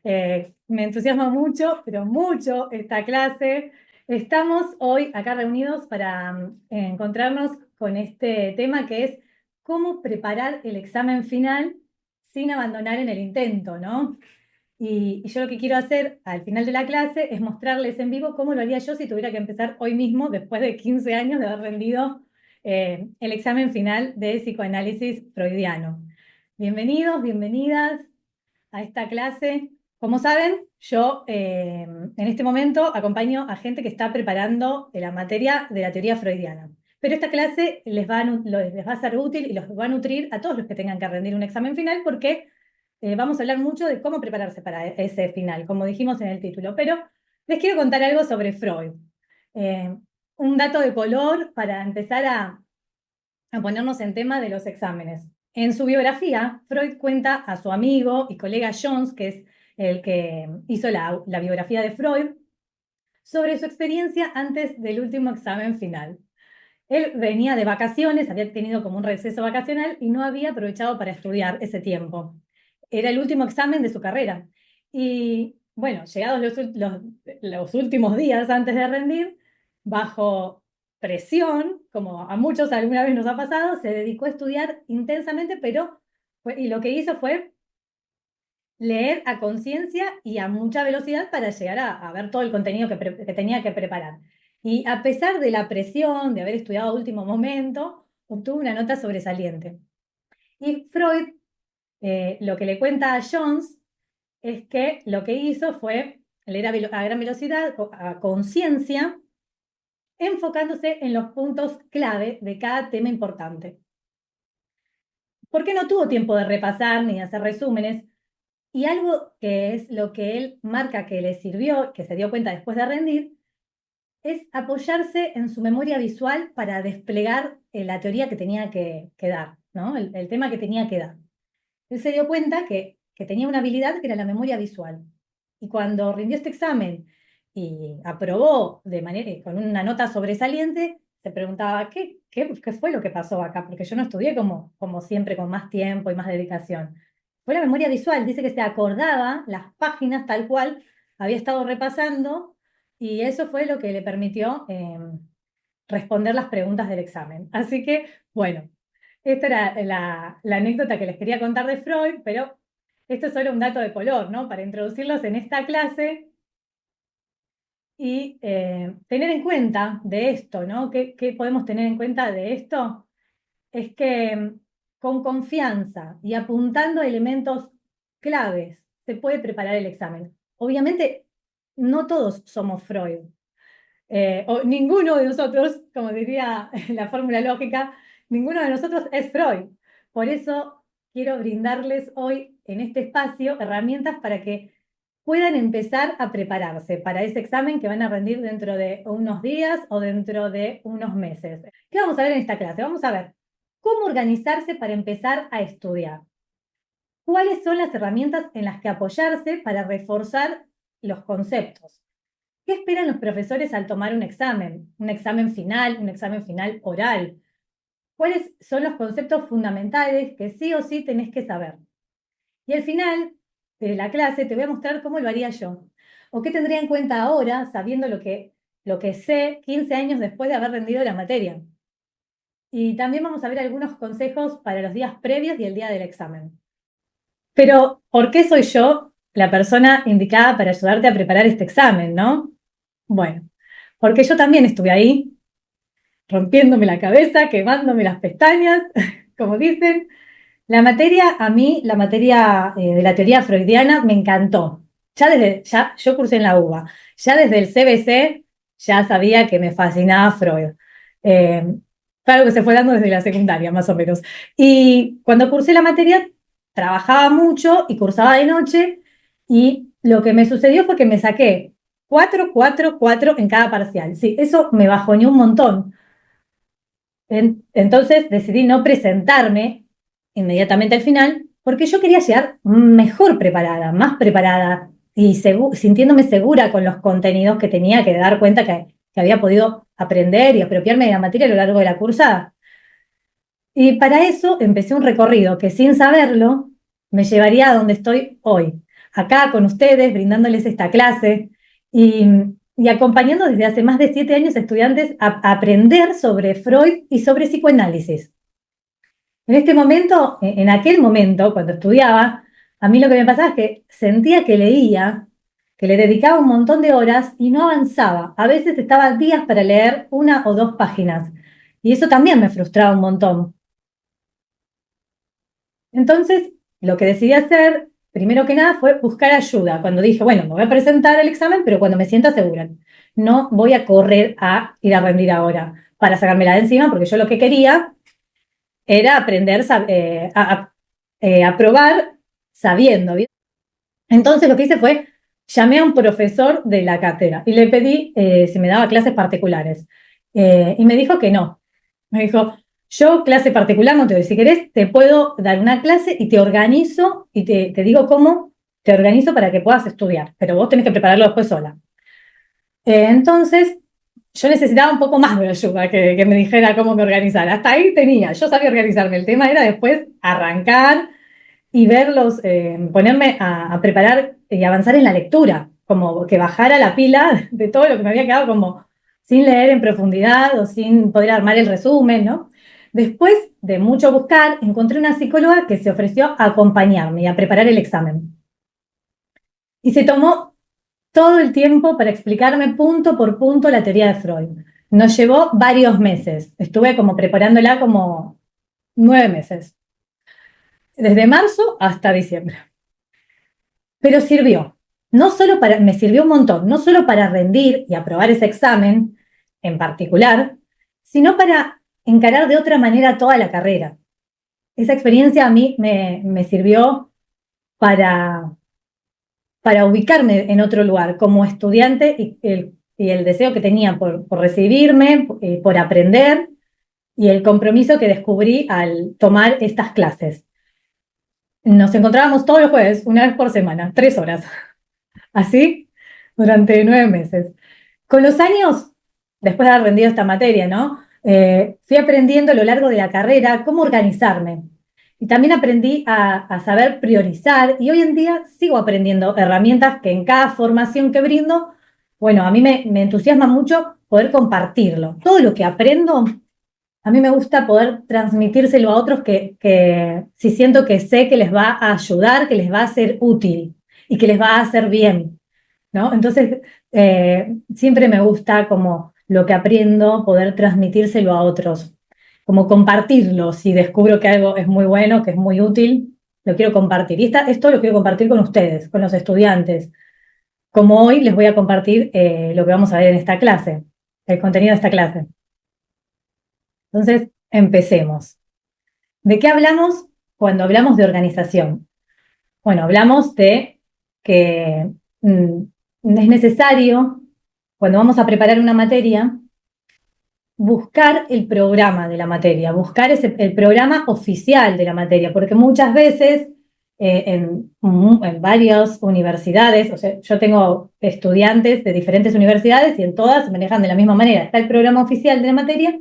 Me entusiasma mucho, pero mucho esta clase. Estamos hoy acá reunidos para encontrarnos con este tema que es cómo preparar el examen final sin abandonar en el intento, ¿no? Y yo lo que quiero hacer al final de la clase es mostrarles en vivo cómo lo haría yo si tuviera que empezar hoy mismo, después de 15 años de haber rendido el examen final de psicoanálisis freudiano. Bienvenidos, bienvenidas a esta clase. Como saben, yo en este momento acompaño a gente que está preparando la materia de la teoría freudiana. Pero esta clase les va a ser útil y los va a nutrir a todos los que tengan que rendir un examen final porque vamos a hablar mucho de cómo prepararse para ese final, como dijimos en el título. Pero les quiero contar algo sobre Freud. Eh, un dato de color para empezar a ponernos en tema de los exámenes. En su biografía, Freud cuenta a su amigo y colega Jones, que es el que hizo la biografía de Freud, sobre su experiencia antes del último examen final. Él venía de vacaciones, había tenido como un receso vacacional y no había aprovechado para estudiar ese tiempo. Era el último examen de su carrera. Y bueno, llegados los últimos días antes de rendir, bajo presión, como a muchos alguna vez nos ha pasado, se dedicó a estudiar intensamente, y lo que hizo fue leer a conciencia y a mucha velocidad para llegar a ver todo el contenido que tenía que preparar. Y a pesar de la presión de haber estudiado a último momento, obtuvo una nota sobresaliente. Y Freud, lo que le cuenta a Jones es que lo que hizo fue leer a gran velocidad, a conciencia, enfocándose en los puntos clave de cada tema importante. Porque no tuvo tiempo de repasar ni de hacer resúmenes, y algo que es lo que él marca que le sirvió, que se dio cuenta después de rendir, es apoyarse en su memoria visual para desplegar la teoría que tenía que dar, ¿no? El tema que tenía que dar. Él se dio cuenta que tenía una habilidad que era la memoria visual. Y cuando rindió este examen y aprobó con una nota sobresaliente, se preguntaba, ¿qué fue lo que pasó acá? Porque yo no estudié como siempre, con más tiempo y más dedicación. Fue la memoria visual, dice que se acordaba las páginas tal cual había estado repasando y eso fue lo que le permitió responder las preguntas del examen. Así que, bueno, esta era la anécdota que les quería contar de Freud, pero esto es solo un dato de color, ¿no? Para introducirlos en esta clase y tener en cuenta de esto, ¿no? ¿Qué podemos tener en cuenta de esto? Es que con confianza y apuntando elementos claves se puede preparar el examen. Obviamente, no todos somos Freud. O ninguno de nosotros, como diría la fórmula lógica, ninguno de nosotros es Freud. Por eso quiero brindarles hoy en este espacio herramientas para que puedan empezar a prepararse para ese examen que van a rendir dentro de unos días o dentro de unos meses. ¿Qué vamos a ver en esta clase? Vamos a ver cómo organizarse para empezar a estudiar. ¿Cuáles son las herramientas en las que apoyarse para reforzar los conceptos? ¿Qué esperan los profesores al tomar un examen? Un examen final oral. ¿Cuáles son los conceptos fundamentales que sí o sí tenés que saber? Y al final de la clase te voy a mostrar cómo lo haría yo. O qué tendría en cuenta ahora, sabiendo lo que sé 15 años después de haber rendido la materia. Y también vamos a ver algunos consejos para los días previos y el día del examen. Pero, ¿por qué soy yo la persona indicada para ayudarte a preparar este examen, no? Bueno, porque yo también estuve ahí, rompiéndome la cabeza, quemándome las pestañas, como dicen. A mí, la materia de la teoría freudiana me encantó. Ya yo cursé en la UBA, ya desde el CBC ya sabía que me fascinaba Freud. Eh, Fue algo que se fue dando desde la secundaria, más o menos. Y cuando cursé la materia, trabajaba mucho y cursaba de noche, y lo que me sucedió fue que me saqué 4, 4, 4 en cada parcial. Sí, eso me bajoneó un montón. Entonces decidí no presentarme inmediatamente al final porque yo quería llegar mejor preparada, más preparada y sintiéndome segura con los contenidos que tenía que dar cuenta que había podido aprender y apropiarme de la materia a lo largo de la cursada. Y para eso empecé un recorrido que sin saberlo me llevaría a donde estoy hoy. acá con ustedes, brindándoles esta clase y, y acompañando desde hace más de 7 años a estudiantes a aprender sobre Freud y sobre psicoanálisis. En este momento, en aquel momento, cuando estudiaba, a mí lo que me pasaba es que sentía que leía, que le dedicaba un montón de horas y no avanzaba. A veces estaba días para leer 1 o 2 páginas. Y eso también me frustraba un montón. Entonces, lo que decidí hacer, primero que nada, fue buscar ayuda. Cuando dije, bueno, me voy a presentar al examen, pero cuando me sienta segura. No voy a correr a ir a rendir ahora para sacármela de encima, porque yo lo que quería era aprender a probar sabiendo. ¿Bien? Entonces lo que hice fue, llamé a un profesor de la cátedra y le pedí si me daba clases particulares. Y me dijo que no. Me dijo, yo clase particular no te doy. Si querés, te puedo dar una clase y te organizo y te digo cómo te organizo para que puedas estudiar, pero vos tenés que prepararlo después sola. Entonces, yo necesitaba un poco más de ayuda que me dijera cómo me organizar. Hasta ahí tenía, yo sabía organizarme. El tema era después arrancar y verlos, ponerme a preparar y avanzar en la lectura, como que bajara la pila de todo lo que me había quedado como sin leer en profundidad o sin poder armar el resumen, ¿no? Después de mucho buscar, encontré una psicóloga que se ofreció a acompañarme y a preparar el examen. Y se tomó todo el tiempo para explicarme punto por punto la teoría de Freud. Nos llevó varios meses. Estuve como preparándola como 9 meses, desde marzo hasta diciembre. Pero sirvió. No solo para, me sirvió un montón, no solo para rendir y aprobar ese examen en particular, sino para encarar de otra manera toda la carrera. Esa experiencia a mí me sirvió para, para ubicarme en otro lugar como estudiante y el deseo que tenía por recibirme, por aprender y el compromiso que descubrí al tomar estas clases. Nos encontrábamos todos los jueves, una vez por semana, 3 horas, así durante 9 meses. Con los años, después de haber rendido esta materia, ¿no? Fui aprendiendo a lo largo de la carrera cómo organizarme. Y también aprendí a saber priorizar y hoy en día sigo aprendiendo herramientas que en cada formación que brindo, bueno, a mí me entusiasma mucho poder compartirlo. Todo lo que aprendo, a mí me gusta poder transmitírselo a otros que si siento que sé que les va a ayudar, que les va a ser útil y que les va a hacer bien, ¿no? Entonces, siempre me gusta como lo que aprendo, poder transmitírselo a otros, como compartirlo. Si descubro que algo es muy bueno, que es muy útil, lo quiero compartir. Y esto lo quiero compartir con ustedes, con los estudiantes. Como hoy les voy a compartir lo que vamos a ver en esta clase, el contenido de esta clase. Entonces, empecemos. ¿De qué hablamos cuando hablamos de organización? Bueno, hablamos de que es necesario, cuando vamos a preparar una materia, buscar el programa de la materia, buscar el programa oficial de la materia, porque muchas veces en varias universidades, o sea, yo tengo estudiantes de diferentes universidades y en todas se manejan de la misma manera. Está el programa oficial de la materia,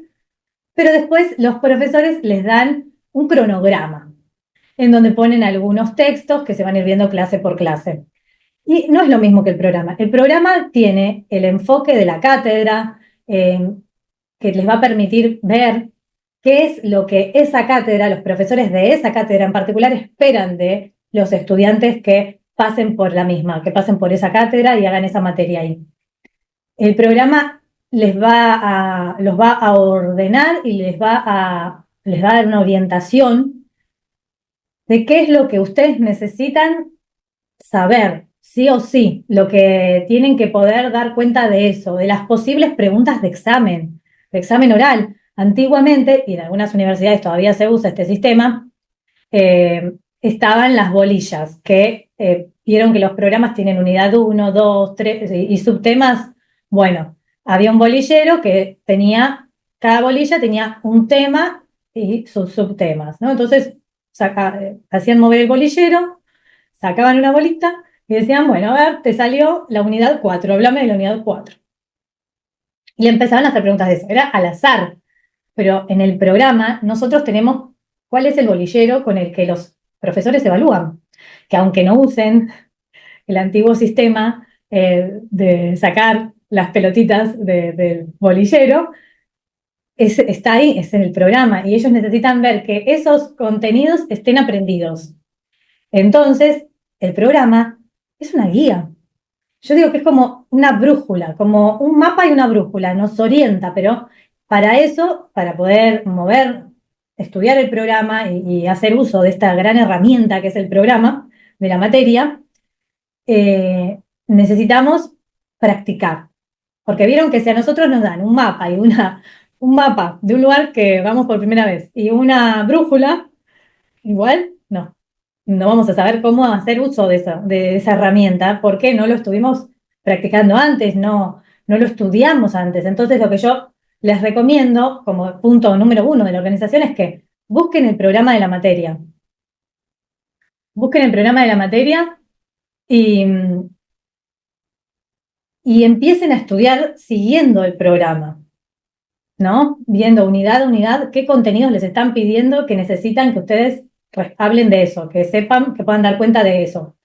pero después los profesores les dan un cronograma en donde ponen algunos textos que se van a ir viendo clase por clase. Y no es lo mismo que el programa. El programa tiene el enfoque de la cátedra, que les va a permitir ver qué es lo que esa cátedra, los profesores de esa cátedra en particular, esperan de los estudiantes que pasen por la misma, que pasen por esa cátedra y hagan esa materia ahí. El programa los va a ordenar y les va a dar una orientación de qué es lo que ustedes necesitan saber, sí o sí, lo que tienen que poder dar cuenta de eso, de las posibles preguntas de examen oral. Antiguamente, y en algunas universidades todavía se usa este sistema, estaban las bolillas, que vieron que los programas tienen unidad 1, 2, 3 y subtemas. Bueno, había un bolillero que tenía, cada bolilla tenía un tema y sus subtemas, ¿no? Entonces, hacían mover el bolillero, sacaban una bolita y decían, bueno, a ver, te salió la unidad 4, háblame de la unidad 4. Y le empezaban a hacer preguntas de eso, era al azar, pero en el programa nosotros tenemos cuál es el bolillero con el que los profesores evalúan, que aunque no usen el antiguo sistema de sacar las pelotitas del bolillero, está ahí, es en el programa, y ellos necesitan ver que esos contenidos estén aprendidos. Entonces, el programa es una guía. Yo digo que es como una brújula, como un mapa y una brújula, nos orienta, pero para eso, para poder mover, estudiar el programa y hacer uso de esta gran herramienta que es el programa de la materia, necesitamos practicar. Porque vieron que si a nosotros nos dan un mapa un mapa de un lugar que vamos por primera vez y una brújula, igual no vamos a saber cómo hacer uso de esa herramienta porque no lo estuvimos practicando antes, no lo estudiamos antes. Entonces lo que yo les recomiendo como punto número uno de la organización es que busquen el programa de la materia. Busquen el programa de la materia y, y empiecen a estudiar siguiendo el programa, ¿no? Viendo unidad a unidad qué contenidos les están pidiendo que necesitan que ustedes hablen de eso, que sepan, que puedan dar cuenta de eso.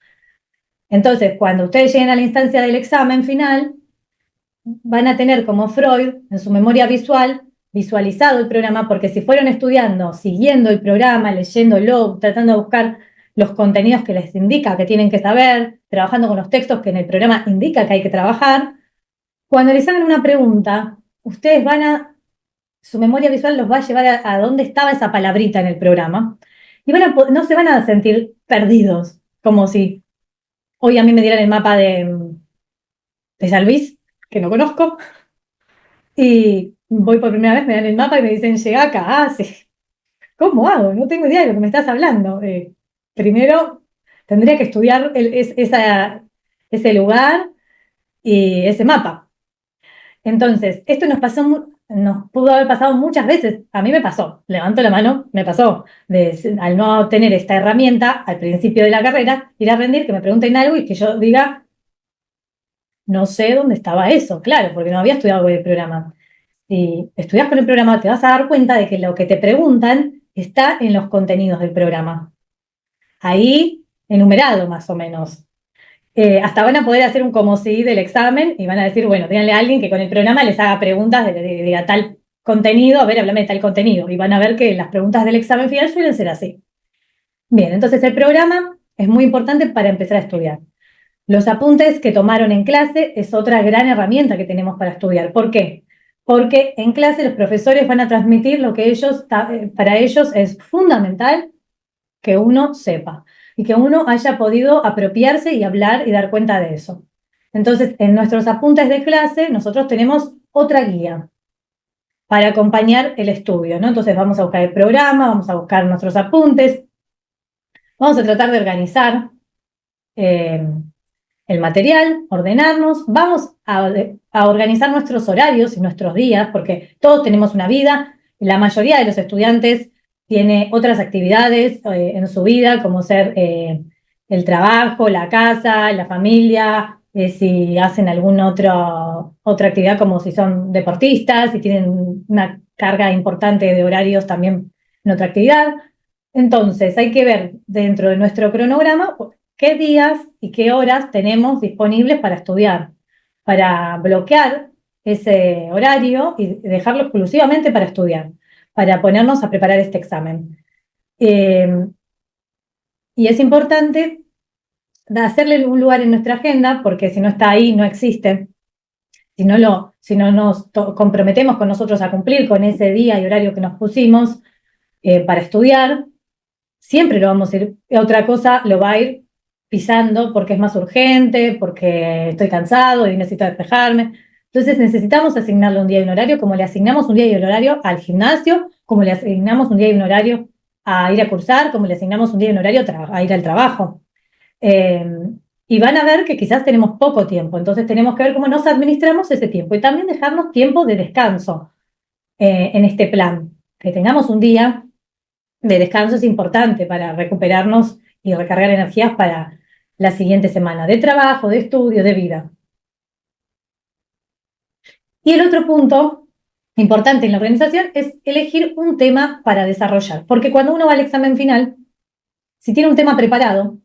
Entonces, cuando ustedes lleguen a la instancia del examen final, van a tener como Freud en su memoria visual visualizado el programa, porque si fueron estudiando, siguiendo el programa, leyéndolo, tratando de buscar los contenidos que les indica que tienen que saber, trabajando con los textos que en el programa indica que hay que trabajar, cuando les hagan una pregunta, ustedes su memoria visual los va a llevar a dónde estaba esa palabrita en el programa y no se van a sentir perdidos, como si hoy a mí me dieran el mapa de San Luis, que no conozco, y voy por primera vez, me dan el mapa y me dicen, llega acá. Ah, sí. ¿Cómo hago? No tengo idea de lo que me estás hablando. Primero, tendría que estudiar ese lugar y ese mapa. Entonces, esto nos pudo haber pasado muchas veces. A mí me pasó, levanto la mano, me pasó, al no tener esta herramienta al principio de la carrera, ir a rendir, que me pregunten algo y que yo diga, no sé dónde estaba eso, claro, porque no había estudiado con el programa. Si estudias con el programa, te vas a dar cuenta de que lo que te preguntan está en los contenidos del programa. Ahí, enumerado más o menos. Hasta van a poder hacer un como si del examen y van a decir, bueno, díganle a alguien que con el programa les haga preguntas de tal contenido, a ver, háblame de tal contenido. Y van a ver que las preguntas del examen final suelen ser así. Bien, entonces el programa es muy importante para empezar a estudiar. Los apuntes que tomaron en clase es otra gran herramienta que tenemos para estudiar. ¿Por qué? Porque en clase los profesores van a transmitir lo que para ellos es fundamental que uno sepa y que uno haya podido apropiarse y hablar y dar cuenta de eso. Entonces, en nuestros apuntes de clase, nosotros tenemos otra guía para acompañar el estudio, ¿no? Entonces vamos a buscar el programa, vamos a buscar nuestros apuntes, vamos a tratar de organizar el material, ordenarnos, vamos a organizar nuestros horarios y nuestros días, porque todos tenemos una vida, la mayoría de los estudiantes tiene otras actividades en su vida, como ser el trabajo, la casa, la familia, si hacen alguna otra actividad como si son deportistas, si tienen una carga importante de horarios también en otra actividad. Entonces, hay que ver dentro de nuestro cronograma qué días y qué horas tenemos disponibles para estudiar, para bloquear ese horario y dejarlo exclusivamente para estudiar, para ponernos a preparar este examen. Y es importante hacerle un lugar en nuestra agenda, porque si no está ahí, no existe. Si no nos comprometemos con nosotros a cumplir con ese día y horario que nos pusimos para estudiar, siempre lo vamos a ir, otra cosa lo va a ir pisando porque es más urgente, porque estoy cansado y necesito despejarme. Entonces necesitamos asignarle un día y un horario, como le asignamos un día y un horario al gimnasio, como le asignamos un día y un horario a ir a cursar, como le asignamos un día y un horario a ir al trabajo. Eh, y van a ver que quizás tenemos poco tiempo, entonces tenemos que ver cómo nos administramos ese tiempo y también dejarnos tiempo de descanso en este plan. Que tengamos un día de descanso es importante para recuperarnos y recargar energías para la siguiente semana de trabajo, de estudio, de vida. Y el otro punto importante en la organización es elegir un tema para desarrollar, porque cuando uno va al examen final, si tiene un tema preparado,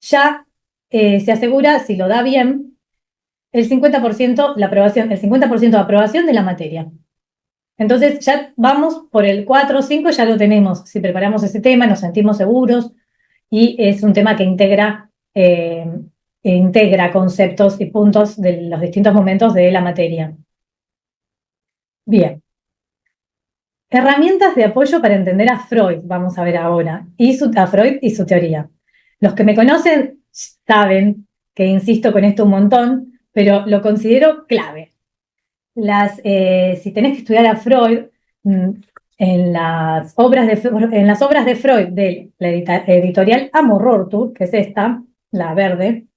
ya se asegura, si lo da bien, el 50% la aprobación, el 50% de aprobación de la materia. Entonces ya vamos por el 4 o 5, ya lo tenemos. Si preparamos ese tema, nos sentimos seguros y es un tema que integra conceptos y puntos de los distintos momentos de la materia. Bien. Herramientas de apoyo para entender a Freud, vamos a ver ahora, a Freud y su teoría. Los que me conocen saben que insisto con esto un montón, pero lo considero clave. Si tenés que estudiar a Freud, mm, en las obras de Freud de la editorial Amor-Rortu, que es esta, la verde,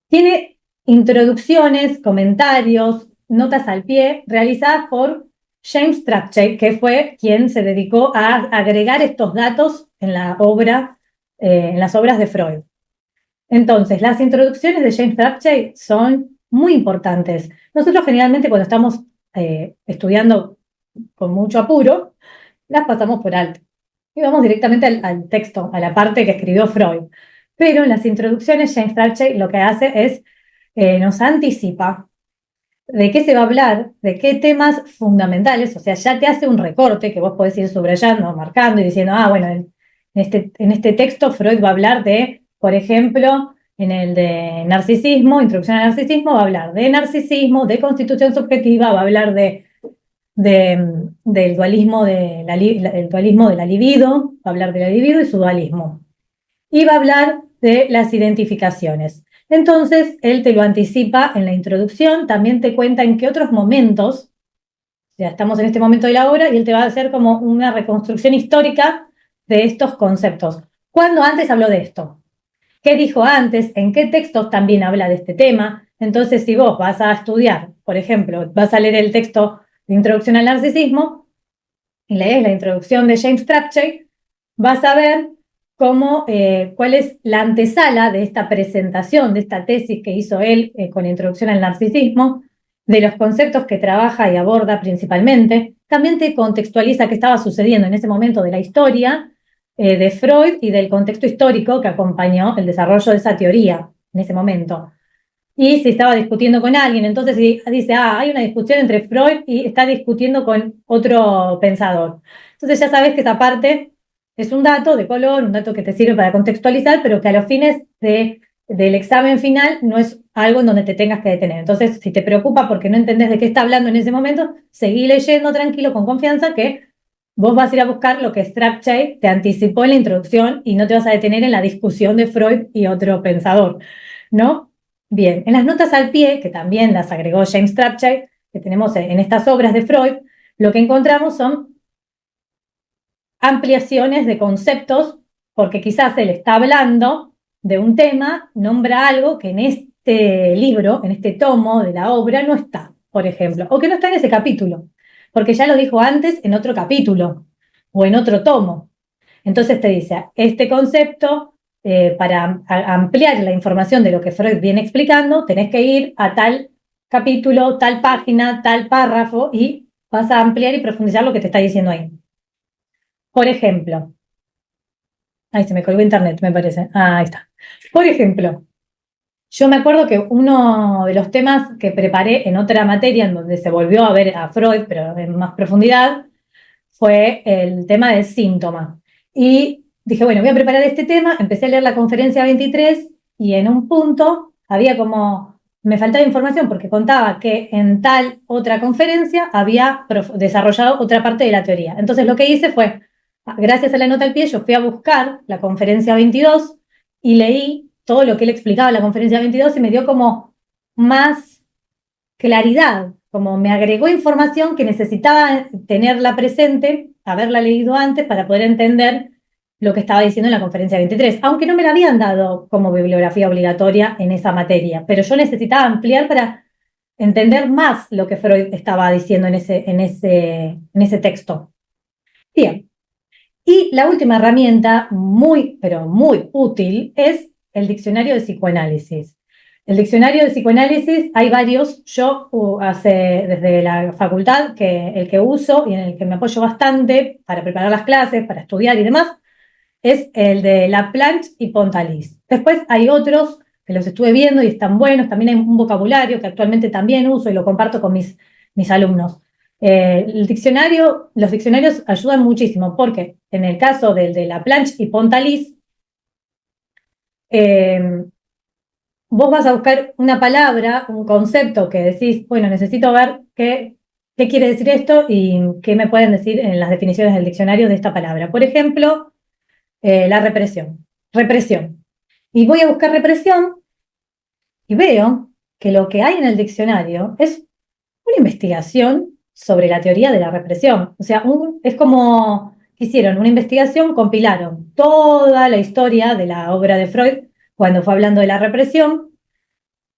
tiene introducciones, comentarios, notas al pie realizadas por James Trapchey, que fue quien se dedicó a agregar estos datos en en las obras de Freud. Entonces, las introducciones de James Trapchey son muy importantes. Nosotros generalmente cuando estamos estudiando con mucho apuro, las pasamos por alto. Y vamos directamente al texto, a la parte que escribió Freud. Pero en las introducciones, James Trapchey lo que hace es nos anticipa de qué se va a hablar, de qué temas fundamentales, o sea, ya te hace un recorte que vos podés ir subrayando, marcando y diciendo, bueno, en este texto Freud va a hablar de, por ejemplo, en el de narcisismo, introducción al narcisismo, va a hablar de narcisismo, de constitución subjetiva, va a hablar del dualismo el dualismo de la libido, va a hablar de la libido y su dualismo. Y va a hablar de las identificaciones. Entonces, él te lo anticipa en la introducción, también te cuenta en qué otros momentos, ya estamos en este momento de la obra, y él te va a hacer como una reconstrucción histórica de estos conceptos. ¿Cuándo antes habló de esto? ¿Qué dijo antes? ¿En qué textos también habla de este tema? Entonces, si vos vas a estudiar, por ejemplo, vas a leer el texto de Introducción al Narcisismo, y lees la introducción de James Trapchey, vas a ver cuál es la antesala de esta presentación, de esta tesis que hizo él con Introducción al Narcisismo, de los conceptos que trabaja y aborda principalmente. También te contextualiza qué estaba sucediendo en ese momento de la historia de Freud y del contexto histórico que acompañó el desarrollo de esa teoría en ese momento. Y si estaba discutiendo con alguien, entonces dice, hay una discusión entre Freud y está discutiendo con otro pensador. Entonces ya sabes que esa parte es un dato de color, un dato que te sirve para contextualizar, pero que a los fines del examen final no es algo en donde te tengas que detener. Entonces, si te preocupa porque no entendés de qué está hablando en ese momento, seguí leyendo tranquilo, con confianza, que vos vas a ir a buscar lo que Strapchey te anticipó en la introducción y no te vas a detener en la discusión de Freud y otro pensador, ¿no? Bien, en las notas al pie, que también las agregó James Trapchey, que tenemos en estas obras de Freud, lo que encontramos son ampliaciones de conceptos, porque quizás él está hablando de un tema, nombra algo que en este libro, en este tomo de la obra, no está, por ejemplo, o que no está en ese capítulo, porque ya lo dijo antes en otro capítulo o en otro tomo. Entonces te dice, este concepto, para ampliar la información de lo que Freud viene explicando, tenés que ir a tal capítulo, tal página, tal párrafo y vas a ampliar y profundizar lo que te está diciendo ahí. Por ejemplo, ahí se me colgó internet, me parece. Ahí está. Por ejemplo, yo me acuerdo que uno de los temas que preparé en otra materia, en donde se volvió a ver a Freud, pero en más profundidad, fue el tema del síntoma. Y dije, bueno, voy a preparar este tema, empecé a leer la conferencia 23 y en un punto había me faltaba información porque contaba que en tal otra conferencia había desarrollado otra parte de la teoría. Entonces lo que hice fue, gracias a la nota al pie, yo fui a buscar la conferencia 22 y leí todo lo que él explicaba en la conferencia 22 y me dio como más claridad, como me agregó información que necesitaba tenerla presente, haberla leído antes para poder entender lo que estaba diciendo en la conferencia 23, aunque no me la habían dado como bibliografía obligatoria en esa materia, pero yo necesitaba ampliar para entender más lo que Freud estaba diciendo en ese texto. Bien, y la última herramienta muy, pero muy útil es el diccionario de psicoanálisis. El diccionario de psicoanálisis hay varios, yo desde la facultad, el que uso y en el que me apoyo bastante para preparar las clases, para estudiar y demás, es el de Laplanche y Pontalis. Después hay otros que los estuve viendo y están buenos, también hay un vocabulario que actualmente también uso y lo comparto con mis alumnos. Los diccionarios ayudan muchísimo porque en el caso del de Laplanche y Pontalis, eh, vos vas a buscar una palabra, un concepto que decís, bueno, necesito ver qué quiere decir esto y qué me pueden decir en las definiciones del diccionario de esta palabra. Por ejemplo, la represión. Represión. Y voy a buscar represión y veo que lo que hay en el diccionario es una investigación sobre la teoría de la represión. O sea, es como que hicieron una investigación, compilaron toda la historia de la obra de Freud cuando fue hablando de la represión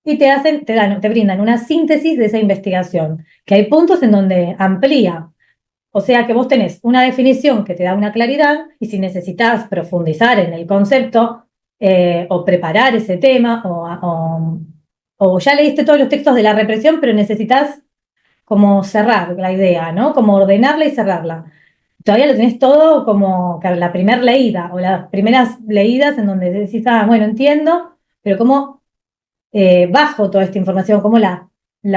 y te brindan una síntesis de esa investigación, que hay puntos en donde amplía. O sea que vos tenés una definición que te da una claridad y si necesitas profundizar en el concepto o preparar ese tema o ya leíste todos los textos de la represión, pero necesitas como cerrar la idea, ¿no? Como ordenarla y cerrarla. Todavía lo tenés todo como que la primera leída o las primeras leídas en donde decís, ah, bueno, entiendo, pero ¿cómo bajo toda esta información? ¿Cómo la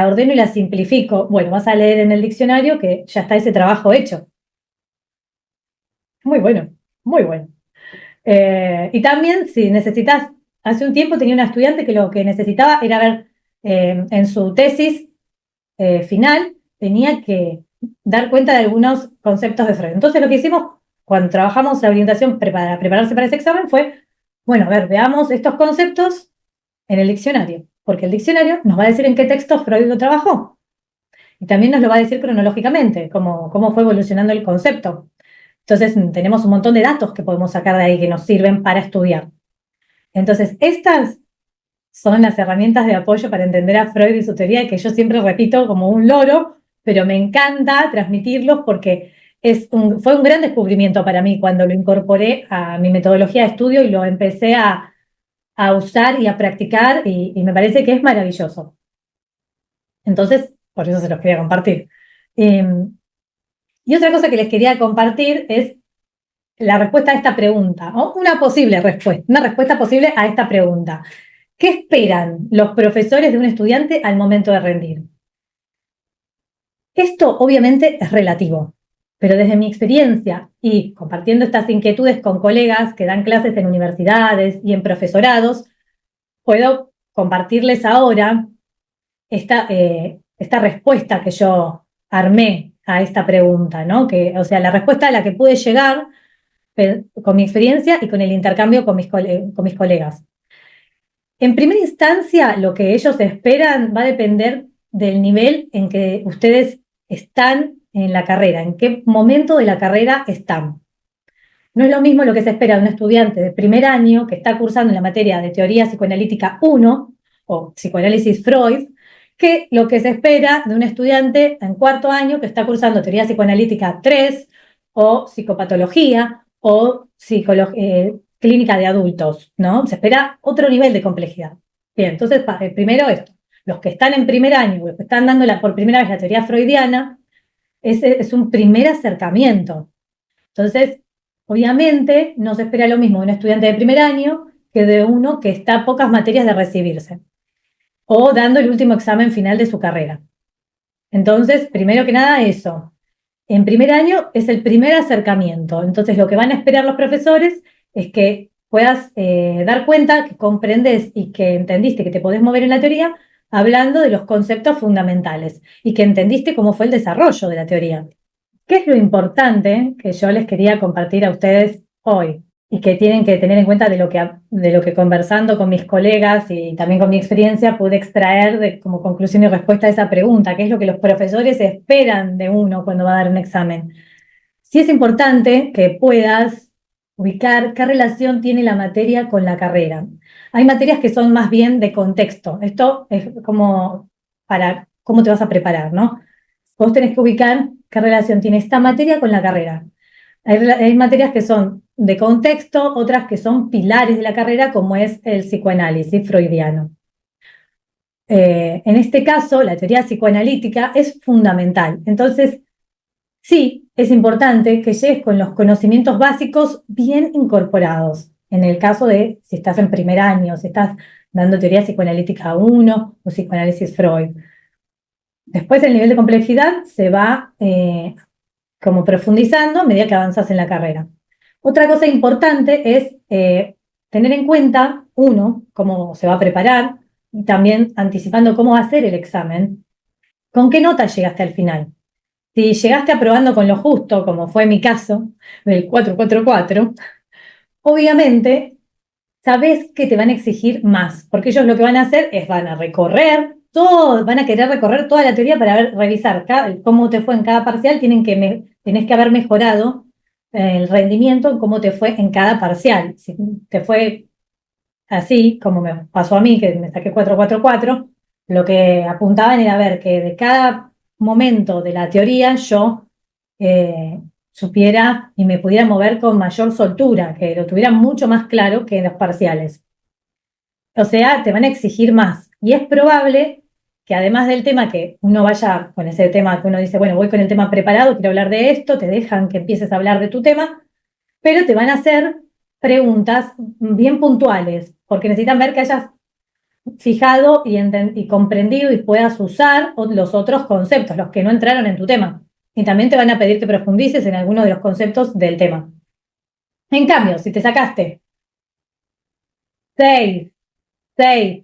ordeno y la simplifico? Bueno, vas a leer en el diccionario que ya está ese trabajo hecho. Muy bueno, muy bueno. Y también, si necesitas, hace un tiempo tenía una estudiante que lo que necesitaba era ver en su tesis final, tenía que dar cuenta de algunos conceptos de Freud. Entonces, lo que hicimos cuando trabajamos la orientación para prepararse para ese examen fue, bueno, a ver, veamos estos conceptos en el diccionario, porque el diccionario nos va a decir en qué texto Freud lo trabajó. Y también nos lo va a decir cronológicamente, cómo fue evolucionando el concepto. Entonces, tenemos un montón de datos que podemos sacar de ahí que nos sirven para estudiar. Entonces, estas son las herramientas de apoyo para entender a Freud y su teoría, que yo siempre repito como un loro, pero me encanta transmitirlos porque fue un gran descubrimiento para mí cuando lo incorporé a mi metodología de estudio y lo empecé a usar y a practicar y me parece que es maravilloso. Entonces, por eso se los quería compartir. Y otra cosa que les quería compartir es la respuesta a esta pregunta, o una posible respuesta, una respuesta posible a esta pregunta. ¿Qué esperan los profesores de un estudiante al momento de rendir? Esto obviamente es relativo, pero desde mi experiencia y compartiendo estas inquietudes con colegas que dan clases en universidades y en profesorados, puedo compartirles ahora esta respuesta que yo armé a esta pregunta, ¿no? O sea, la respuesta a la que pude llegar con mi experiencia y con el intercambio con mis colegas. En primera instancia, lo que ellos esperan va a depender del nivel en que ustedes están en la carrera, en qué momento de la carrera están. No es lo mismo lo que se espera de un estudiante de primer año que está cursando en la materia de teoría psicoanalítica 1 o psicoanálisis Freud, que lo que se espera de un estudiante en cuarto año que está cursando teoría psicoanalítica 3 o psicopatología o clínica de adultos, ¿no? Se espera otro nivel de complejidad. Bien, entonces, primero esto. Los que están en primer año, los que están dando por primera vez la teoría freudiana, ese es un primer acercamiento. Entonces, obviamente, no se espera lo mismo de un estudiante de primer año que de uno que está a pocas materias de recibirse o dando el último examen final de su carrera. Entonces, primero que nada, eso. En primer año es el primer acercamiento. Entonces, lo que van a esperar los profesores es que puedas dar cuenta, que comprendes y que entendiste que te podés mover en la teoría hablando de los conceptos fundamentales y que entendiste cómo fue el desarrollo de la teoría. ¿Qué es lo importante que yo les quería compartir a ustedes hoy? Y que tienen que tener en cuenta de lo que conversando con mis colegas y también con mi experiencia pude extraer como conclusión y respuesta a esa pregunta, ¿qué es lo que los profesores esperan de uno cuando va a dar un examen? Sí es importante que puedas ubicar qué relación tiene la materia con la carrera. Hay materias que son más bien de contexto. Esto es como para cómo te vas a preparar, ¿no? Vos tenés que ubicar qué relación tiene esta materia con la carrera. Hay materias que son de contexto, otras que son pilares de la carrera, como es el psicoanálisis freudiano. En este caso, la teoría psicoanalítica es fundamental. Entonces, Sí, es importante que llegues con los conocimientos básicos bien incorporados. En el caso de si estás en primer año, si estás dando teoría psicoanalítica 1 o psicoanálisis Freud. Después el nivel de complejidad se va como profundizando a medida que avanzas en la carrera. Otra cosa importante es tener en cuenta, uno, cómo se va a preparar y también anticipando cómo va a ser el examen, con qué nota llegaste al final. Si llegaste aprobando con lo justo, como fue mi caso, del 444, obviamente sabes que te van a exigir más, porque ellos lo que van a hacer es van a recorrer todo, van a querer recorrer toda la teoría para revisar cómo te fue en cada parcial, tenés que haber mejorado el rendimiento en cómo te fue en cada parcial. Si te fue así, como me pasó a mí, que me saqué 444, lo que apuntaban era ver que de cada momento de la teoría yo supiera y me pudiera mover con mayor soltura, que lo tuviera mucho más claro que en los parciales. O sea, te van a exigir más. Y es probable que además del tema que uno vaya con ese tema que uno dice, bueno, voy con el tema preparado, quiero hablar de esto, te dejan que empieces a hablar de tu tema, pero te van a hacer preguntas bien puntuales, porque necesitan ver que hayas fijado y comprendido y puedas usar los otros conceptos, los que no entraron en tu tema. Y también te van a pedir que profundices en alguno de los conceptos del tema. En cambio, si te sacaste 6, 6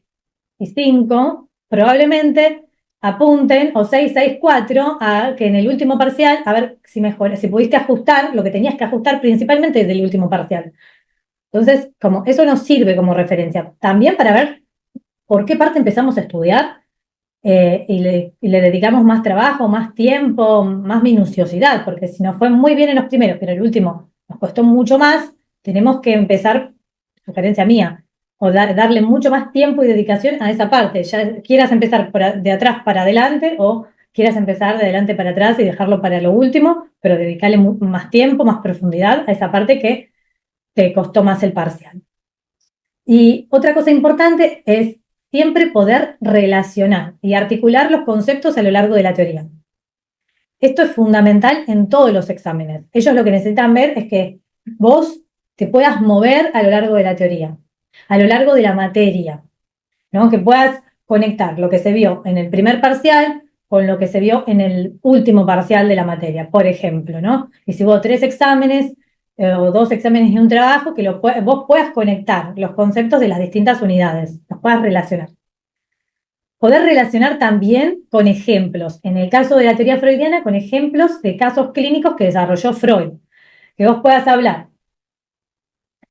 y 5, probablemente apunten, o 6, 6, 4, a que en el último parcial, a ver si pudiste ajustar lo que tenías que ajustar principalmente del último parcial. Entonces, como eso nos sirve como referencia, también para ver por qué parte empezamos a estudiar y le dedicamos más trabajo, más tiempo, más minuciosidad, porque si nos fue muy bien en los primeros, pero el último nos costó mucho más, tenemos que empezar, sugerencia mía, o darle mucho más tiempo y dedicación a esa parte, ya quieras empezar de atrás para adelante o quieras empezar de adelante para atrás y dejarlo para lo último, pero dedicarle más tiempo, más profundidad a esa parte que te costó más el parcial. Y otra cosa importante es siempre poder relacionar y articular los conceptos a lo largo de la teoría. Esto es fundamental en todos los exámenes. Ellos lo que necesitan ver es que vos te puedas mover a lo largo de la teoría, a lo largo de la materia, ¿no? Que puedas conectar lo que se vio en el primer parcial con lo que se vio en el último parcial de la materia, por ejemplo, ¿no? Y si hubo 3 exámenes o 2 exámenes y un trabajo, que vos puedas conectar los conceptos de las distintas unidades, los puedas relacionar. Poder relacionar también con ejemplos, en el caso de la teoría freudiana, con ejemplos de casos clínicos que desarrolló Freud, que vos puedas hablar,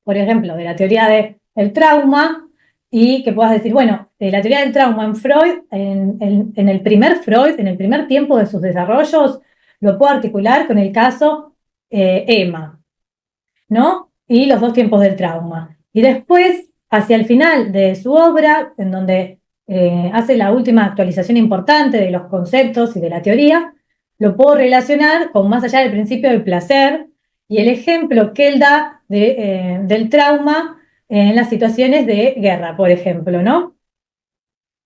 por ejemplo, de la teoría del trauma y que puedas decir, bueno, la teoría del trauma en Freud, en el primer Freud, en el primer tiempo de sus desarrollos, lo puedo articular con el caso Emma, ¿no? Y los 2 tiempos del trauma. Y después, hacia el final de su obra, en donde hace la última actualización importante de los conceptos y de la teoría, lo puedo relacionar con más allá del principio del placer y el ejemplo que él da del trauma en las situaciones de guerra, por ejemplo, ¿no?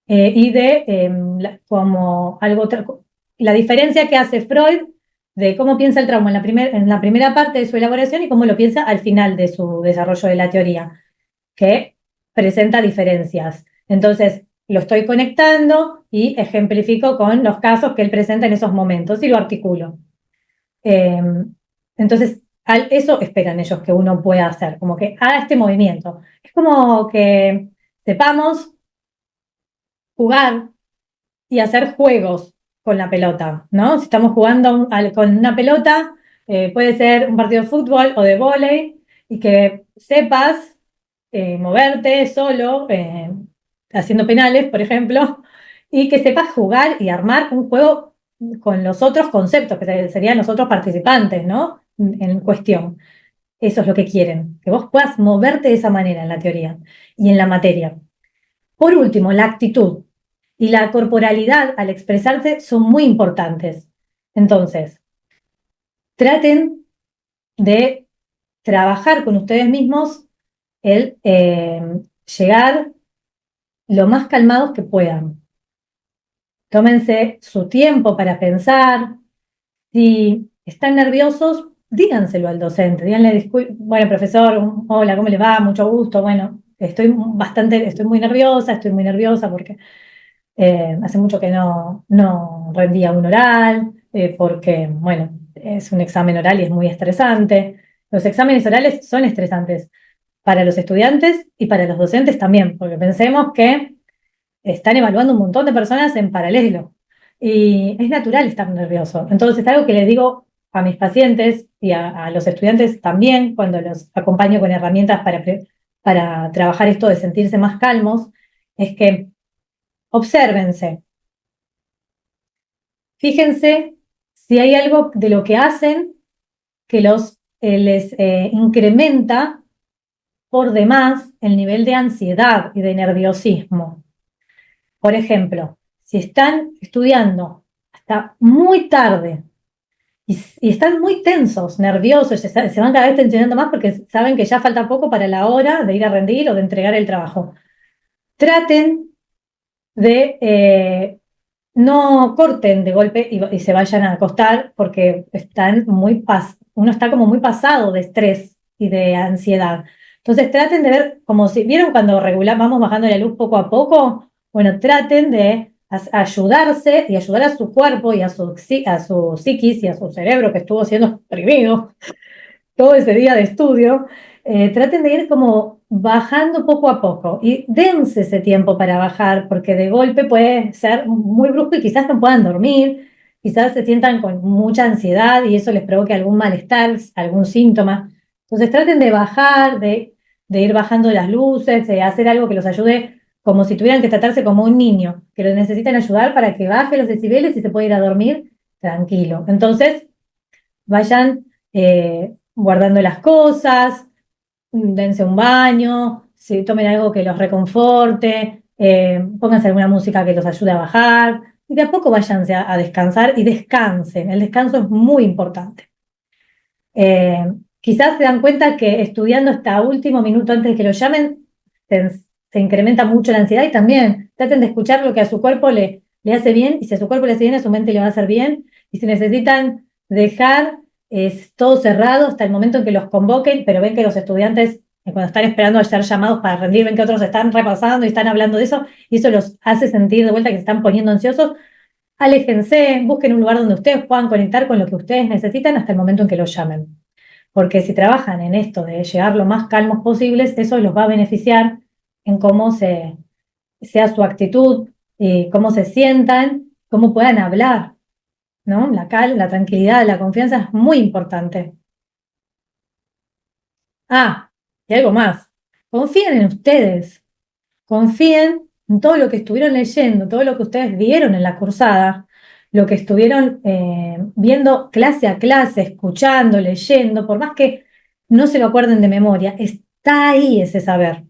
Y de como algo, la diferencia que hace Freud de cómo piensa el trauma en la primera parte de su elaboración y cómo lo piensa al final de su desarrollo de la teoría, que presenta diferencias. Entonces, lo estoy conectando y ejemplifico con los casos que él presenta en esos momentos y lo articulo. Eh, entonces, eso esperan ellos que uno pueda hacer, como que haga este movimiento. Es como que sepamos jugar y hacer juegos con la pelota, ¿no? Si estamos jugando con una pelota, puede ser un partido de fútbol o de vóley, y que sepas moverte solo, haciendo penales, por ejemplo, y que sepas jugar y armar un juego con los otros conceptos, que serían los otros participantes, ¿no? En cuestión. Eso es lo que quieren, que vos puedas moverte de esa manera en la teoría y en la materia. Por último, la actitud y la corporalidad al expresarse son muy importantes. Entonces, traten de trabajar con ustedes mismos el llegar lo más calmados que puedan. Tómense su tiempo para pensar. Si están nerviosos, díganselo al docente, díganle, bueno, profesor, hola, ¿cómo le va? Mucho gusto, bueno, estoy muy nerviosa porque hace mucho que no rendía un oral, porque, bueno, es un examen oral y es muy estresante. Los exámenes orales son estresantes para los estudiantes y para los docentes también, porque pensemos que están evaluando un montón de personas en paralelo y es natural estar nervioso. Entonces, algo que les digo a mis pacientes y a los estudiantes también, cuando los acompaño con herramientas para trabajar esto de sentirse más calmos, es que obsérvense. Fíjense si hay algo de lo que hacen que les incrementa por demás el nivel de ansiedad y de nerviosismo. Por ejemplo, si están estudiando hasta muy tarde y están muy tensos, nerviosos, se van cada vez tensionando más porque saben que ya falta poco para la hora de ir a rendir o de entregar el trabajo. Traten de no corten de golpe y se vayan a acostar porque uno está como muy pasado de estrés y de ansiedad. Entonces traten de ver, como si vieron cuando vamos bajando la luz poco a poco, bueno, traten de ayudarse y ayudar a su cuerpo y a su psiquis y a su cerebro que estuvo siendo exprimido todo ese día de estudio, traten de ir como bajando poco a poco y dense ese tiempo para bajar, porque de golpe puede ser muy brusco y quizás no puedan dormir, quizás se sientan con mucha ansiedad y eso les provoque algún malestar, algún síntoma. Entonces traten de bajar, de ir bajando las luces, de hacer algo que los ayude como si tuvieran que tratarse como un niño, que lo necesitan ayudar para que baje los decibeles y se pueda ir a dormir tranquilo. Entonces, vayan guardando las cosas, dense un baño, si tomen algo que los reconforte, pónganse alguna música que los ayude a bajar y de a poco váyanse a descansar y descansen. El descanso es muy importante. Quizás se dan cuenta que estudiando hasta último minuto antes de que lo llamen, se, se incrementa mucho la ansiedad y también traten de escuchar lo que a su cuerpo le hace bien y si a su cuerpo le hace bien, a su mente le va a hacer bien y si necesitan dejar todo cerrado hasta el momento en que los convoquen, pero ven que los estudiantes cuando están esperando a ser llamados para rendir, ven que otros están repasando y están hablando de eso y eso los hace sentir de vuelta que se están poniendo ansiosos. Aléjense, busquen un lugar donde ustedes puedan conectar con lo que ustedes necesitan hasta el momento en que los llamen. Porque si trabajan en esto de llegar lo más calmos posibles, eso los va a beneficiar en sea su actitud, cómo se sientan, cómo puedan hablar, ¿no? La tranquilidad, la confianza es muy importante. Ah, y algo más. Confíen en ustedes. Confíen en todo lo que estuvieron leyendo, todo lo que ustedes vieron en la cursada, lo que estuvieron viendo clase a clase, escuchando, leyendo, por más que no se lo acuerden de memoria, está ahí ese saber.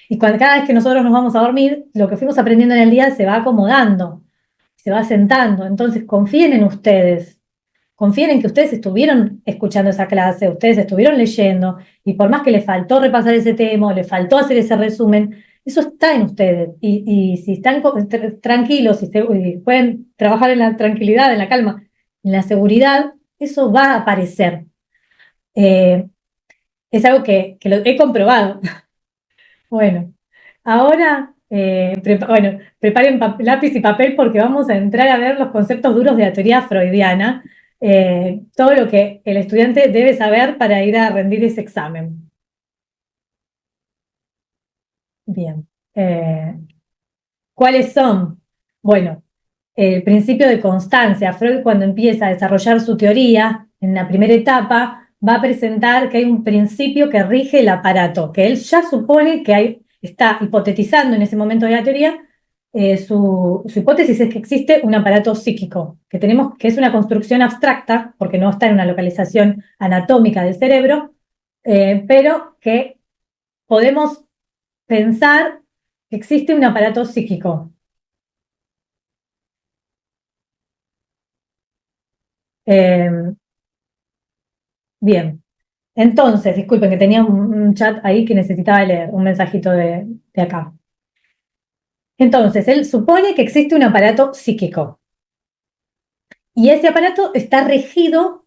Y cada vez que nosotros nos vamos a dormir, lo que fuimos aprendiendo en el día se va acomodando, se va sentando. Entonces confíen en ustedes. Confíen en que ustedes estuvieron escuchando esa clase, ustedes estuvieron leyendo, y por más que les faltó repasar ese tema o les faltó hacer ese resumen, eso está en ustedes. Y si están tranquilos y pueden trabajar en la tranquilidad, en la calma, en la seguridad, eso va a aparecer. Eh, es algo que lo he comprobado. Bueno, ahora, bueno, preparen lápiz y papel porque vamos a entrar a ver los conceptos duros de la teoría freudiana, todo lo que el estudiante debe saber para ir a rendir ese examen. Bien. ¿Cuáles son? Bueno, el principio de constancia. Freud, cuando empieza a desarrollar su teoría, en la primera etapa, va a presentar que hay un principio que rige el aparato, que él ya supone que está hipotetizando en ese momento de la teoría. Su hipótesis es que existe un aparato psíquico, que es una construcción abstracta, porque no está en una localización anatómica del cerebro, pero que podemos pensar que existe un aparato psíquico. Eh, Bien, entonces, disculpen que tenía un chat ahí que necesitaba leer, un mensajito de acá. Entonces, él supone que existe un aparato psíquico y ese aparato está regido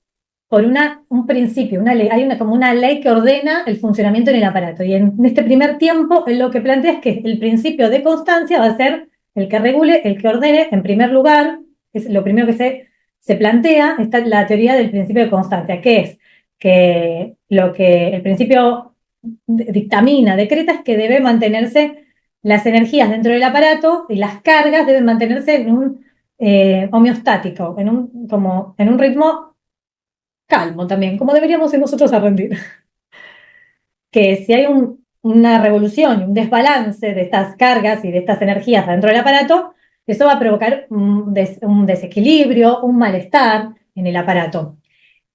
por un principio, una ley, hay como una ley que ordena el funcionamiento en el aparato. Y en este primer tiempo, él lo que plantea es que el principio de constancia va a ser el que regule, el que ordene, en primer lugar, es lo primero que se plantea, está la teoría del principio de constancia, que es que lo que el principio dictamina, decreta, es que debe mantenerse las energías dentro del aparato y las cargas deben mantenerse en un homeostático, como en un ritmo calmo también, como deberíamos ir nosotros a rendir. Que si hay una revolución, un desbalance de estas cargas y de estas energías dentro del aparato, eso va a provocar un desequilibrio, un malestar en el aparato.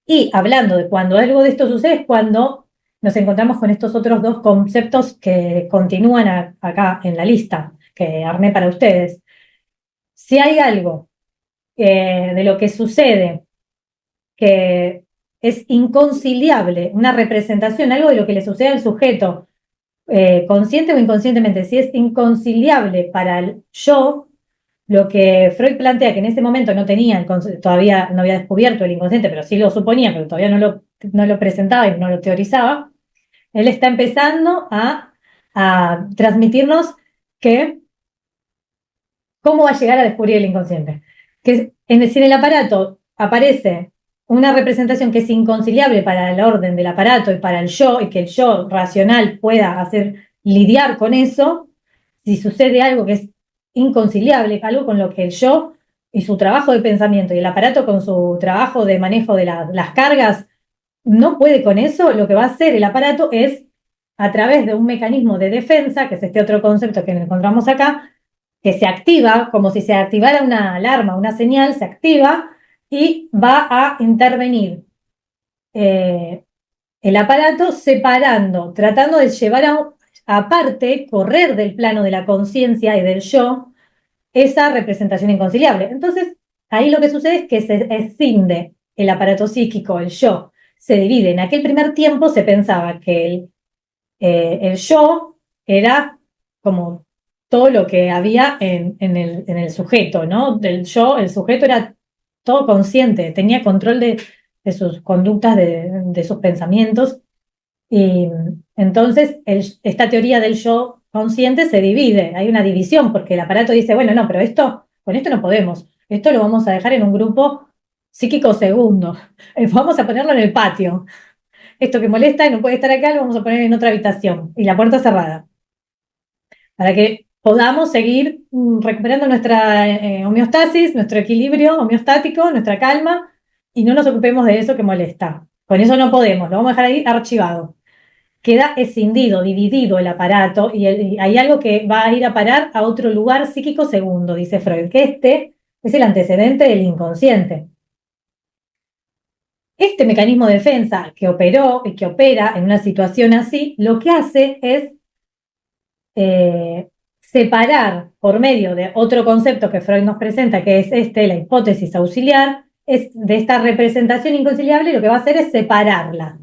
Y hablando de cuando algo de esto sucede, es cuando nos encontramos con estos otros dos conceptos que continúan acá en la lista que armé para ustedes. Si hay algo de lo que sucede que es inconciliable, una representación, algo de lo que le sucede al sujeto, consciente o inconscientemente, si es inconciliable para el yo, lo que Freud plantea que en ese momento no tenía, todavía no había descubierto el inconsciente, pero sí lo suponía, pero todavía no lo presentaba y no lo teorizaba, él está empezando a transmitirnos que cómo va a llegar a descubrir el inconsciente. Que si en el aparato aparece una representación que es inconciliable para el orden del aparato y para el yo, y que el yo racional pueda lidiar con eso, si sucede algo que es inconciliable, algo con lo que el yo y su trabajo de pensamiento y el aparato con su trabajo de manejo de las cargas no puede con eso, lo que va a hacer el aparato es, a través de un mecanismo de defensa, que es este otro concepto que encontramos acá, que se activa, como si se activara una alarma, una señal, se activa y va a intervenir eh, el aparato separando, tratando de llevar aparte, correr del plano de la conciencia y del yo, esa representación inconciliable. Entonces, ahí lo que sucede es que se escinde el aparato psíquico, el yo, se divide. En aquel primer tiempo se pensaba que el yo era como todo lo que había en el sujeto, ¿no? Del yo, el sujeto era todo consciente, tenía control de sus conductas, de sus pensamientos. Y entonces esta teoría del yo consciente se divide, hay una división, porque el aparato dice, bueno, no, pero con esto no podemos, esto lo vamos a dejar en un grupo psíquico segundo, vamos a ponerlo en el patio. Esto que molesta y no puede estar acá, lo vamos a poner en otra habitación y la puerta cerrada, para que podamos seguir recuperando nuestra homeostasis, nuestro equilibrio homeostático, nuestra calma, y no nos ocupemos de eso que molesta. Con eso no podemos, lo vamos a dejar ahí archivado. Queda escindido, dividido el aparato, y hay algo que va a ir a parar a otro lugar psíquico segundo, dice Freud, que este es el antecedente del inconsciente. Este mecanismo de defensa que operó y que opera en una situación así, lo que hace es separar por medio de otro concepto que Freud nos presenta, que es la hipótesis auxiliar, es de esta representación inconciliable, lo que va a hacer es separarla.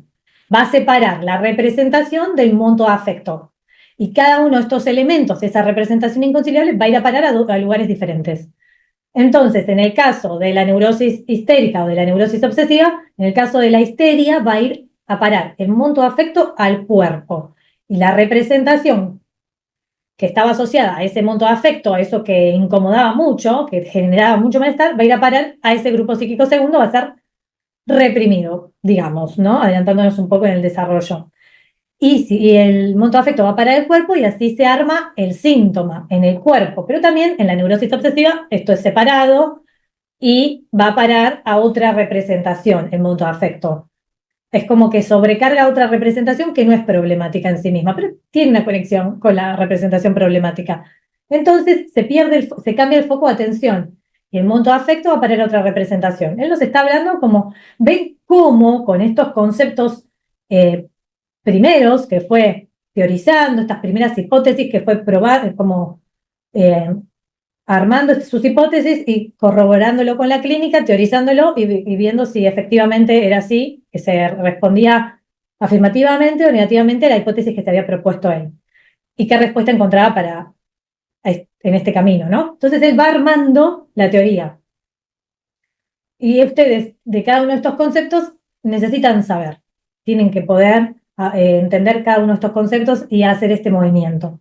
Va a separar la representación del monto afecto. Y cada uno de estos elementos de esa representación inconciliable va a ir a parar a lugares diferentes. Entonces, en el caso de la neurosis histérica o de la neurosis obsesiva, en el caso de la histeria va a ir a parar el monto afecto al cuerpo. Y la representación que estaba asociada a ese monto de afecto, a eso que incomodaba mucho, que generaba mucho malestar, va a ir a parar a ese grupo psíquico segundo, va a ser reprimido, digamos, ¿no? Adelantándonos un poco en el desarrollo. Y si el monto de afecto va a parar el cuerpo y así se arma el síntoma en el cuerpo. Pero también en la neurosis obsesiva esto es separado y va a parar a otra representación, el monto de afecto. Es como que sobrecarga otra representación que no es problemática en sí misma, pero tiene una conexión con la representación problemática. Entonces se cambia el foco de atención y el monto de afecto va a parar a otra representación. Él nos está hablando como, ven cómo con estos conceptos primeros que fue teorizando, estas primeras hipótesis que fue probando, como eh, armando sus hipótesis y corroborándolo con la clínica, teorizándolo y viendo si efectivamente era así, que se respondía afirmativamente o negativamente a la hipótesis que se había propuesto él. Y qué respuesta encontraba en este camino, ¿no? Entonces él va armando la teoría. Y ustedes, de cada uno de estos conceptos, necesitan saber, tienen que poder entender cada uno de estos conceptos y hacer este movimiento.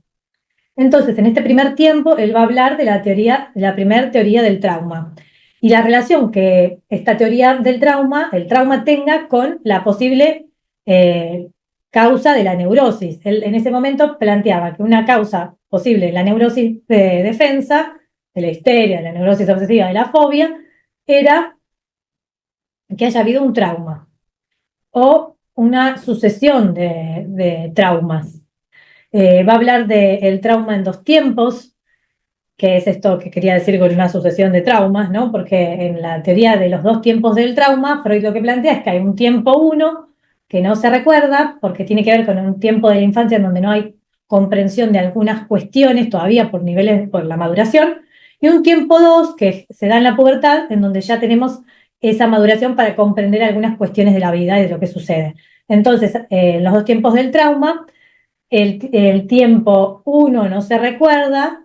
Entonces, en este primer tiempo, él va a hablar de la teoría, de la primera teoría del trauma y la relación que esta teoría del trauma, el trauma tenga con la posible eh, causa de la neurosis. Él en ese momento planteaba que una causa posible de la neurosis de defensa, de la histeria, de la neurosis obsesiva, de la fobia, era que haya habido un trauma o una sucesión de traumas. Va a hablar del trauma en dos tiempos, que es esto que quería decir con una sucesión de traumas, ¿no? Porque en la teoría de los dos tiempos del trauma, Freud lo que plantea es que hay un tiempo uno que no se recuerda, porque tiene que ver con un tiempo de la infancia en donde no hay comprensión de algunas cuestiones todavía por niveles, por la maduración, y un tiempo dos que se da en la pubertad, en donde ya tenemos esa maduración para comprender algunas cuestiones de la vida y de lo que sucede. Entonces, en los dos tiempos del trauma, el tiempo uno no se recuerda,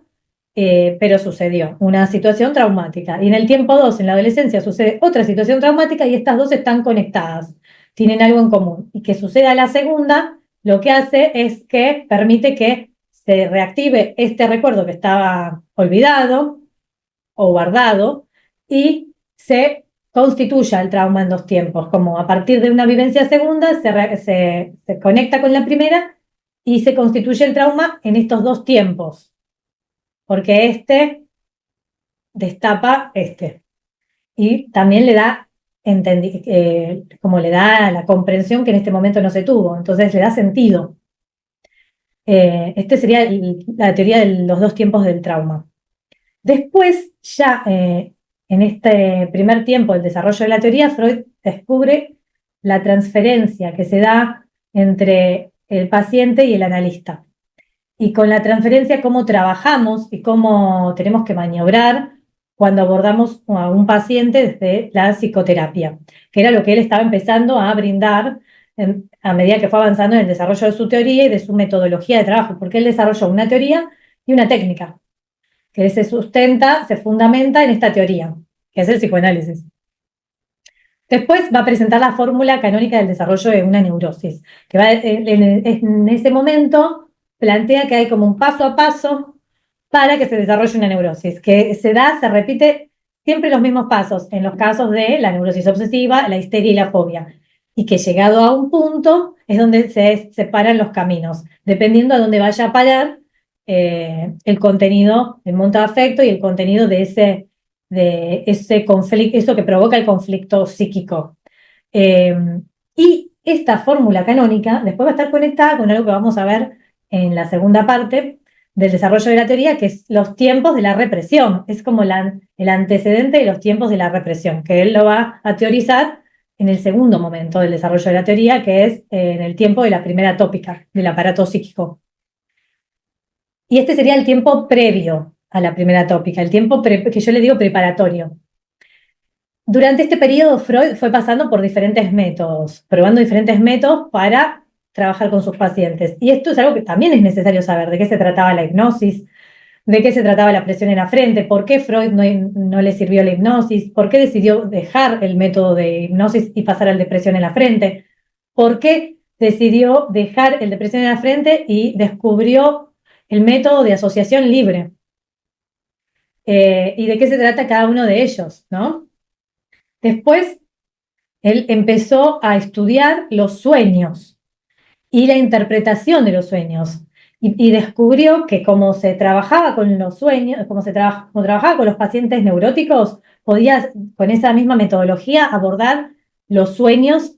pero sucedió una situación traumática. Y en el tiempo 2, en la adolescencia, sucede otra situación traumática y estas dos están conectadas, tienen algo en común. Y que suceda la segunda, lo que hace es que permite que se reactive este recuerdo que estaba olvidado o guardado y se constituya el trauma en dos tiempos, como a partir de una vivencia segunda se conecta con la primera y se constituye el trauma en estos dos tiempos, porque este destapa este. Y también le da, como le da la comprensión que en este momento no se tuvo, entonces le da sentido. Este sería la teoría de los dos tiempos del trauma. Después, ya en este primer tiempo del desarrollo de la teoría, Freud descubre la transferencia que se da entre el paciente y el analista. Y con la transferencia, cómo trabajamos y cómo tenemos que maniobrar cuando abordamos a un paciente desde la psicoterapia, que era lo que él estaba empezando a brindar a medida que fue avanzando en el desarrollo de su teoría y de su metodología de trabajo, porque él desarrolló una teoría y una técnica que se sustenta, se fundamenta en esta teoría, que es el psicoanálisis. Después va a presentar la fórmula canónica del desarrollo de una neurosis, que va en ese momento plantea que hay como un paso a paso para que se desarrolle una neurosis, que se repite siempre los mismos pasos en los casos de la neurosis obsesiva, la histeria y la fobia, y que llegado a un punto es donde se separan los caminos, dependiendo a dónde vaya a parar el contenido, el monto de afecto y el contenido de ese conflicto, eso que provoca el conflicto psíquico. Y esta fórmula canónica después va a estar conectada con algo que vamos a ver en la segunda parte del desarrollo de la teoría, que es los tiempos de la represión. Es como el antecedente de los tiempos de la represión, que él lo va a teorizar en el segundo momento del desarrollo de la teoría, que es en el tiempo de la primera tópica, del aparato psíquico. Y este sería el tiempo previo a la primera tópica, el tiempo que yo le digo preparatorio. Durante este periodo, Freud fue pasando por diferentes métodos, probando diferentes métodos para trabajar con sus pacientes. Y esto es algo que también es necesario saber, de qué se trataba la hipnosis, de qué se trataba la presión en la frente, por qué Freud no le sirvió la hipnosis, por qué decidió dejar el método de hipnosis y pasar al de presión en la frente, por qué decidió dejar el de presión en la frente y descubrió el método de asociación libre. Y de qué se trata cada uno de ellos, ¿no? Después, él empezó a estudiar los sueños y la interpretación de los sueños. Y descubrió que como se trabajaba con los sueños, como trabajaba con los pacientes neuróticos, podía con esa misma metodología abordar los sueños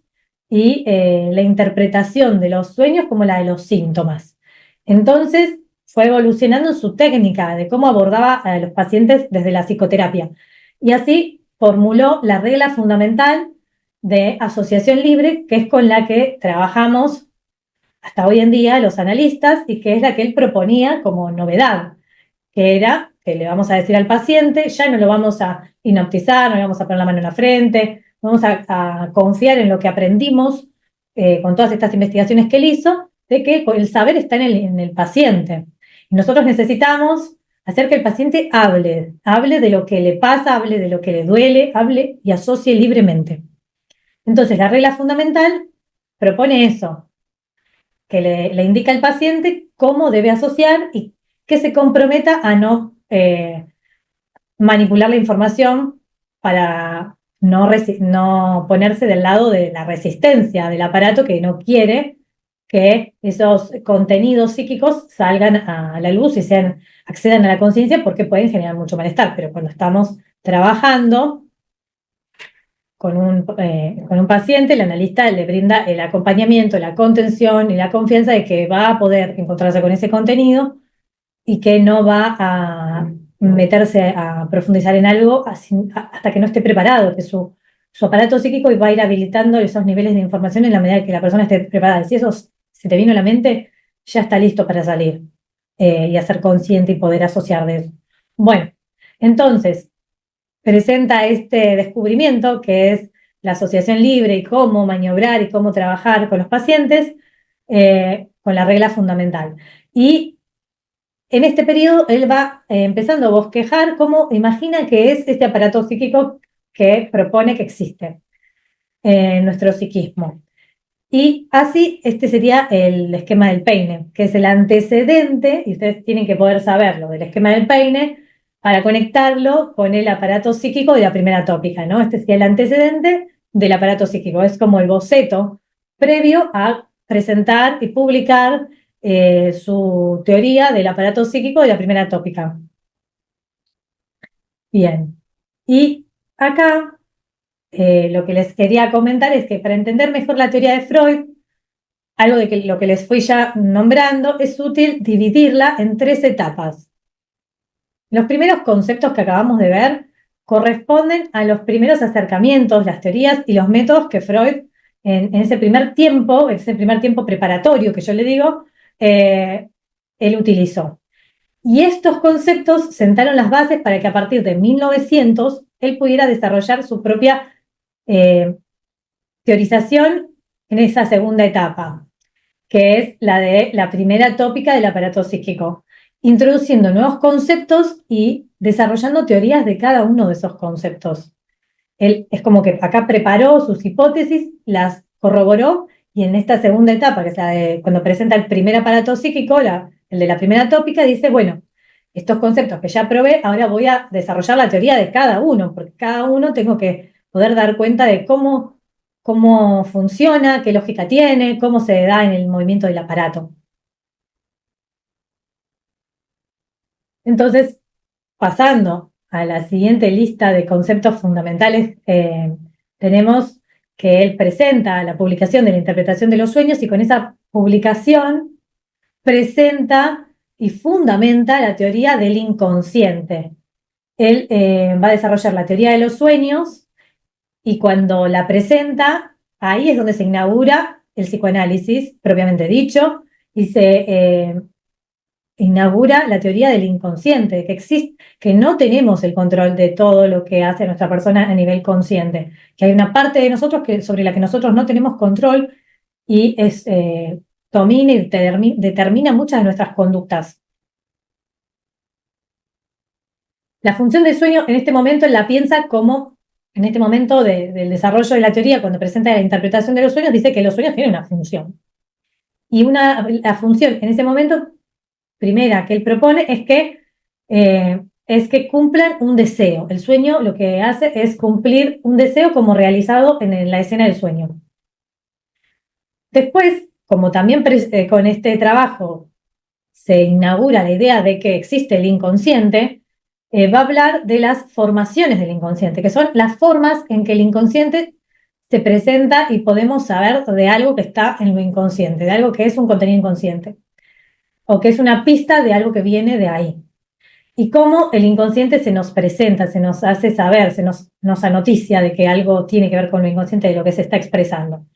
y la interpretación de los sueños como la de los síntomas. Entonces fue evolucionando su técnica de cómo abordaba a los pacientes desde la psicoterapia. Y así formuló la regla fundamental de asociación libre, que es con la que trabajamos hasta hoy en día los analistas y que es la que él proponía como novedad, que era que le vamos a decir al paciente, ya no lo vamos a hipnotizar, no le vamos a poner la mano en la frente, vamos a confiar en lo que aprendimos con todas estas investigaciones que él hizo, de que el saber está en el paciente. Y nosotros necesitamos hacer que el paciente hable de lo que le pasa, hable de lo que le duele, hable y asocie libremente. Entonces, la regla fundamental propone eso, que le indica al paciente cómo debe asociar y que se comprometa a no manipular la información para no ponerse del lado de la resistencia del aparato que no quiere que esos contenidos psíquicos salgan a la luz y accedan a la conciencia porque pueden generar mucho malestar. Pero cuando estamos trabajando con un paciente, el analista le brinda el acompañamiento, la contención y la confianza de que va a poder encontrarse con ese contenido y que no va a meterse a profundizar en algo hasta que no esté preparado, que su aparato psíquico va a ir habilitando esos niveles de información en la medida que la persona esté preparada. Y si eso se te vino a la mente, ya está listo para salir y a ser consciente y poder asociar de eso. Bueno, entonces presenta este descubrimiento que es la asociación libre y cómo maniobrar y cómo trabajar con los pacientes con la regla fundamental. Y en este periodo él va empezando a bosquejar cómo imagina que es este aparato psíquico que propone que existe en nuestro psiquismo. Y así este sería el esquema del peine, que es el antecedente, y ustedes tienen que poder saberlo, del esquema del peine para conectarlo con el aparato psíquico de la primera tópica, ¿no? Este sería el antecedente del aparato psíquico, es como el boceto previo a presentar y publicar su teoría del aparato psíquico de la primera tópica. Bien, y acá lo que les quería comentar es que para entender mejor la teoría de Freud, algo de lo que les fui ya nombrando, es útil dividirla en tres etapas. Los primeros conceptos que acabamos de ver corresponden a los primeros acercamientos, las teorías y los métodos que Freud en ese primer tiempo preparatorio que yo le digo, él utilizó. Y estos conceptos sentaron las bases para que a partir de 1900 él pudiera desarrollar su propia teorización en esa segunda etapa, que es la de la primera tópica del aparato psíquico, introduciendo nuevos conceptos y desarrollando teorías de cada uno de esos conceptos. Él es como que acá preparó sus hipótesis, las corroboró, y en esta segunda etapa, que es la de cuando presenta el primer aparato psíquico, el de la primera tópica, dice, bueno, estos conceptos que ya probé, ahora voy a desarrollar la teoría de cada uno, porque cada uno tengo que poder dar cuenta de cómo funciona, qué lógica tiene, cómo se da en el movimiento del aparato. Entonces, pasando a la siguiente lista de conceptos fundamentales, tenemos que él presenta la publicación de la interpretación de los sueños y con esa publicación presenta y fundamenta la teoría del inconsciente. Él va a desarrollar la teoría de los sueños y cuando la presenta, ahí es donde se inaugura el psicoanálisis, propiamente dicho, y se inaugura la teoría del inconsciente, que existe, que no tenemos el control de todo lo que hace nuestra persona a nivel consciente, que hay una parte de nosotros sobre la que nosotros no tenemos control y domina y determina muchas de nuestras conductas. La función del sueño en este momento él la piensa como, en este momento del desarrollo de la teoría, cuando presenta la interpretación de los sueños, dice que los sueños tienen una función. Y la función en ese momento primera que él propone es que cumplan un deseo. El sueño lo que hace es cumplir un deseo como realizado en la escena del sueño. Después, como también con este trabajo se inaugura la idea de que existe el inconsciente, va a hablar de las formaciones del inconsciente, que son las formas en que el inconsciente se presenta y podemos saber de algo que está en lo inconsciente, de algo que es un contenido inconsciente, o que es una pista de algo que viene de ahí. Y cómo el inconsciente se nos presenta, se nos hace saber, nos anoticia de que algo tiene que ver con lo inconsciente, de lo que se está expresando.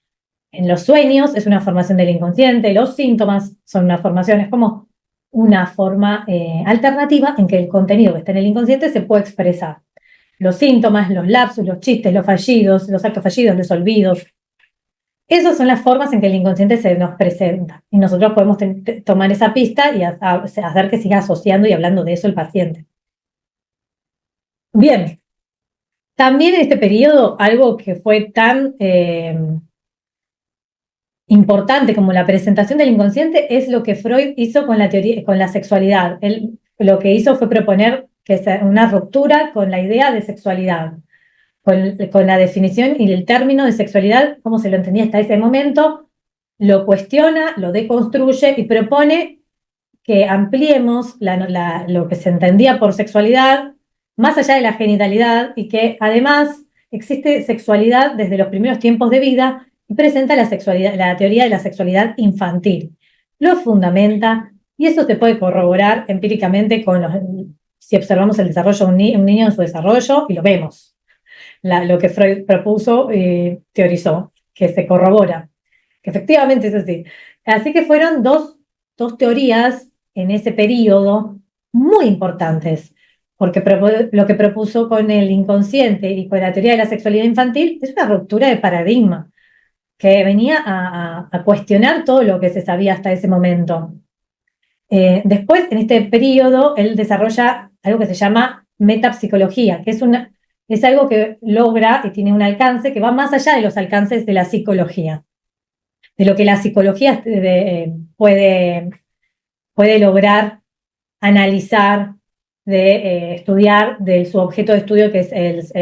En los sueños es una formación del inconsciente, los síntomas son una formación, es como una forma alternativa en que el contenido que está en el inconsciente se puede expresar. Los síntomas, los lapsus, los chistes, los fallidos, los actos fallidos, los olvidos. Esas son las formas en que el inconsciente se nos presenta. Y nosotros podemos tomar esa pista y hacer que siga asociando y hablando de eso el paciente. Bien, También en este periodo, algo que fue tan importante como la presentación del inconsciente es lo que Freud hizo con la teoría, con la sexualidad. Él lo que hizo fue proponer que sea una ruptura con la idea de sexualidad, con la definición y el término de sexualidad, como se lo entendía hasta ese momento, lo cuestiona, lo deconstruye y propone que ampliemos lo que se entendía por sexualidad más allá de la genitalidad y que además existe sexualidad desde los primeros tiempos de vida y presenta la sexualidad, la teoría de la sexualidad infantil. Lo fundamenta y eso se puede corroborar empíricamente si observamos el desarrollo de un niño en su desarrollo y lo vemos. Lo que Freud propuso y teorizó, que se corrobora, que efectivamente es así. Así que fueron dos teorías en ese periodo muy importantes, porque lo que propuso con el inconsciente y con la teoría de la sexualidad infantil es una ruptura de paradigma que venía a cuestionar todo lo que se sabía hasta ese momento. Después, en este periodo, él desarrolla algo que se llama metapsicología, que es algo que logra y tiene un alcance que va más allá de los alcances de la psicología, de lo que la psicología puede lograr analizar, de estudiar de su objeto de estudio, que es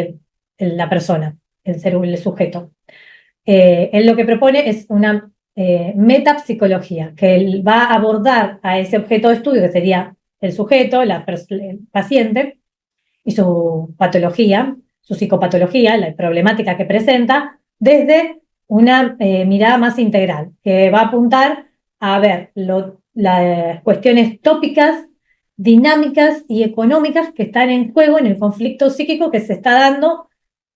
la persona, el sujeto. Él lo que propone es una metapsicología, que él va a abordar a ese objeto de estudio, que sería el sujeto, el paciente, y su patología, su psicopatología, la problemática que presenta, desde una mirada más integral, que va a apuntar a ver las cuestiones tópicas, dinámicas y económicas que están en juego en el conflicto psíquico que se está dando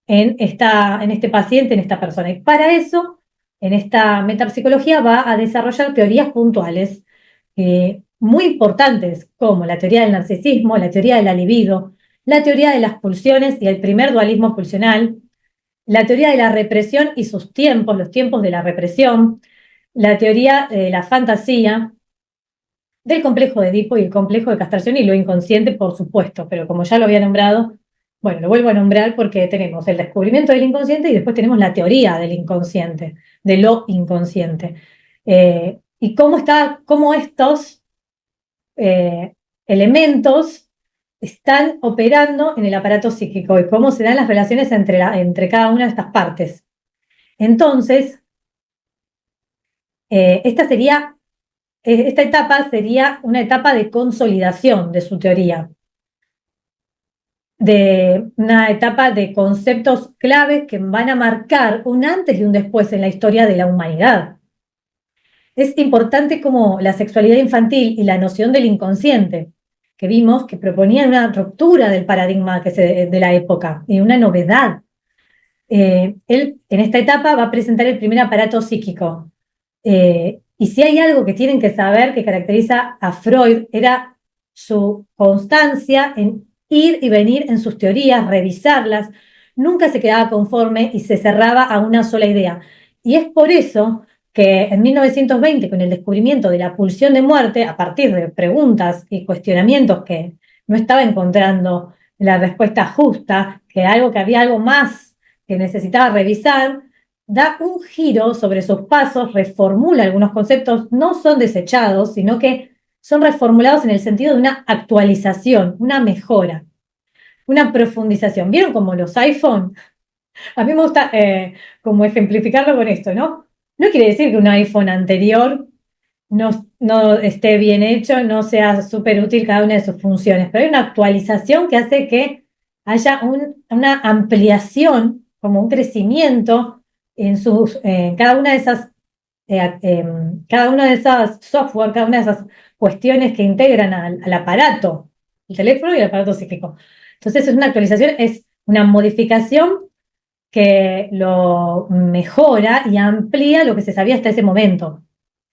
en este paciente, en esta persona. Y para eso, en esta metapsicología va a desarrollar teorías puntuales muy importantes, como la teoría del narcisismo, la teoría de la libido, la teoría de las pulsiones y el primer dualismo pulsional, la teoría de la represión y sus tiempos, los tiempos de la represión, la teoría de la fantasía, del complejo de Edipo y el complejo de castración y lo inconsciente, por supuesto, pero como ya lo había nombrado, bueno, lo vuelvo a nombrar porque tenemos el descubrimiento del inconsciente y después tenemos la teoría del inconsciente, de lo inconsciente. Y cómo estos elementos están operando en el aparato psíquico y cómo se dan las relaciones entre cada una de estas partes. Entonces, esta etapa sería una etapa de consolidación de su teoría, de una etapa de conceptos claves que van a marcar un antes y un después en la historia de la humanidad. Es importante como la sexualidad infantil y la noción del inconsciente, que vimos que proponían una ruptura del paradigma de la época y una novedad. Él en esta etapa va a presentar el primer aparato psíquico. Y si hay algo que tienen que saber que caracteriza a Freud, era su constancia en ir y venir en sus teorías, revisarlas, nunca se quedaba conforme y se cerraba a una sola idea. Y es por eso que en 1920, con el descubrimiento de la pulsión de muerte, a partir de preguntas y cuestionamientos que no estaba encontrando la respuesta justa, que había algo más que necesitaba revisar, da un giro sobre sus pasos, reformula algunos conceptos, no son desechados, sino que son reformulados en el sentido de una actualización, una mejora, una profundización. ¿Vieron como los iPhone? A mí me gusta como ejemplificarlo con esto, ¿no? No quiere decir que un iPhone anterior no esté bien hecho, no sea súper útil cada una de sus funciones, pero hay una actualización que hace que haya una ampliación, como un crecimiento en cada una de esas software, cada una de esas cuestiones que integran al aparato, el teléfono y el aparato psíquico. Entonces es una actualización, es una modificación que lo mejora y amplía lo que se sabía hasta ese momento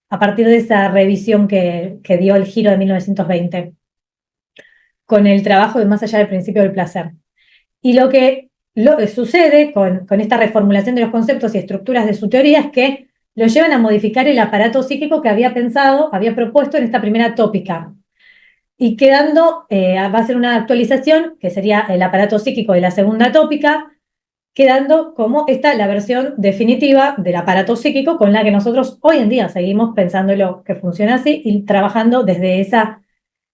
a partir de esa revisión que dio el giro de 1920, con el trabajo de Más allá del principio del placer. Y lo que sucede con esta reformulación de los conceptos y estructuras de su teoría es que lo llevan a modificar el aparato psíquico que había propuesto en esta primera tópica. Y va a ser una actualización, que sería el aparato psíquico de la segunda tópica, quedando como la versión definitiva del aparato psíquico con la que nosotros hoy en día seguimos pensándolo que funciona así y trabajando desde esa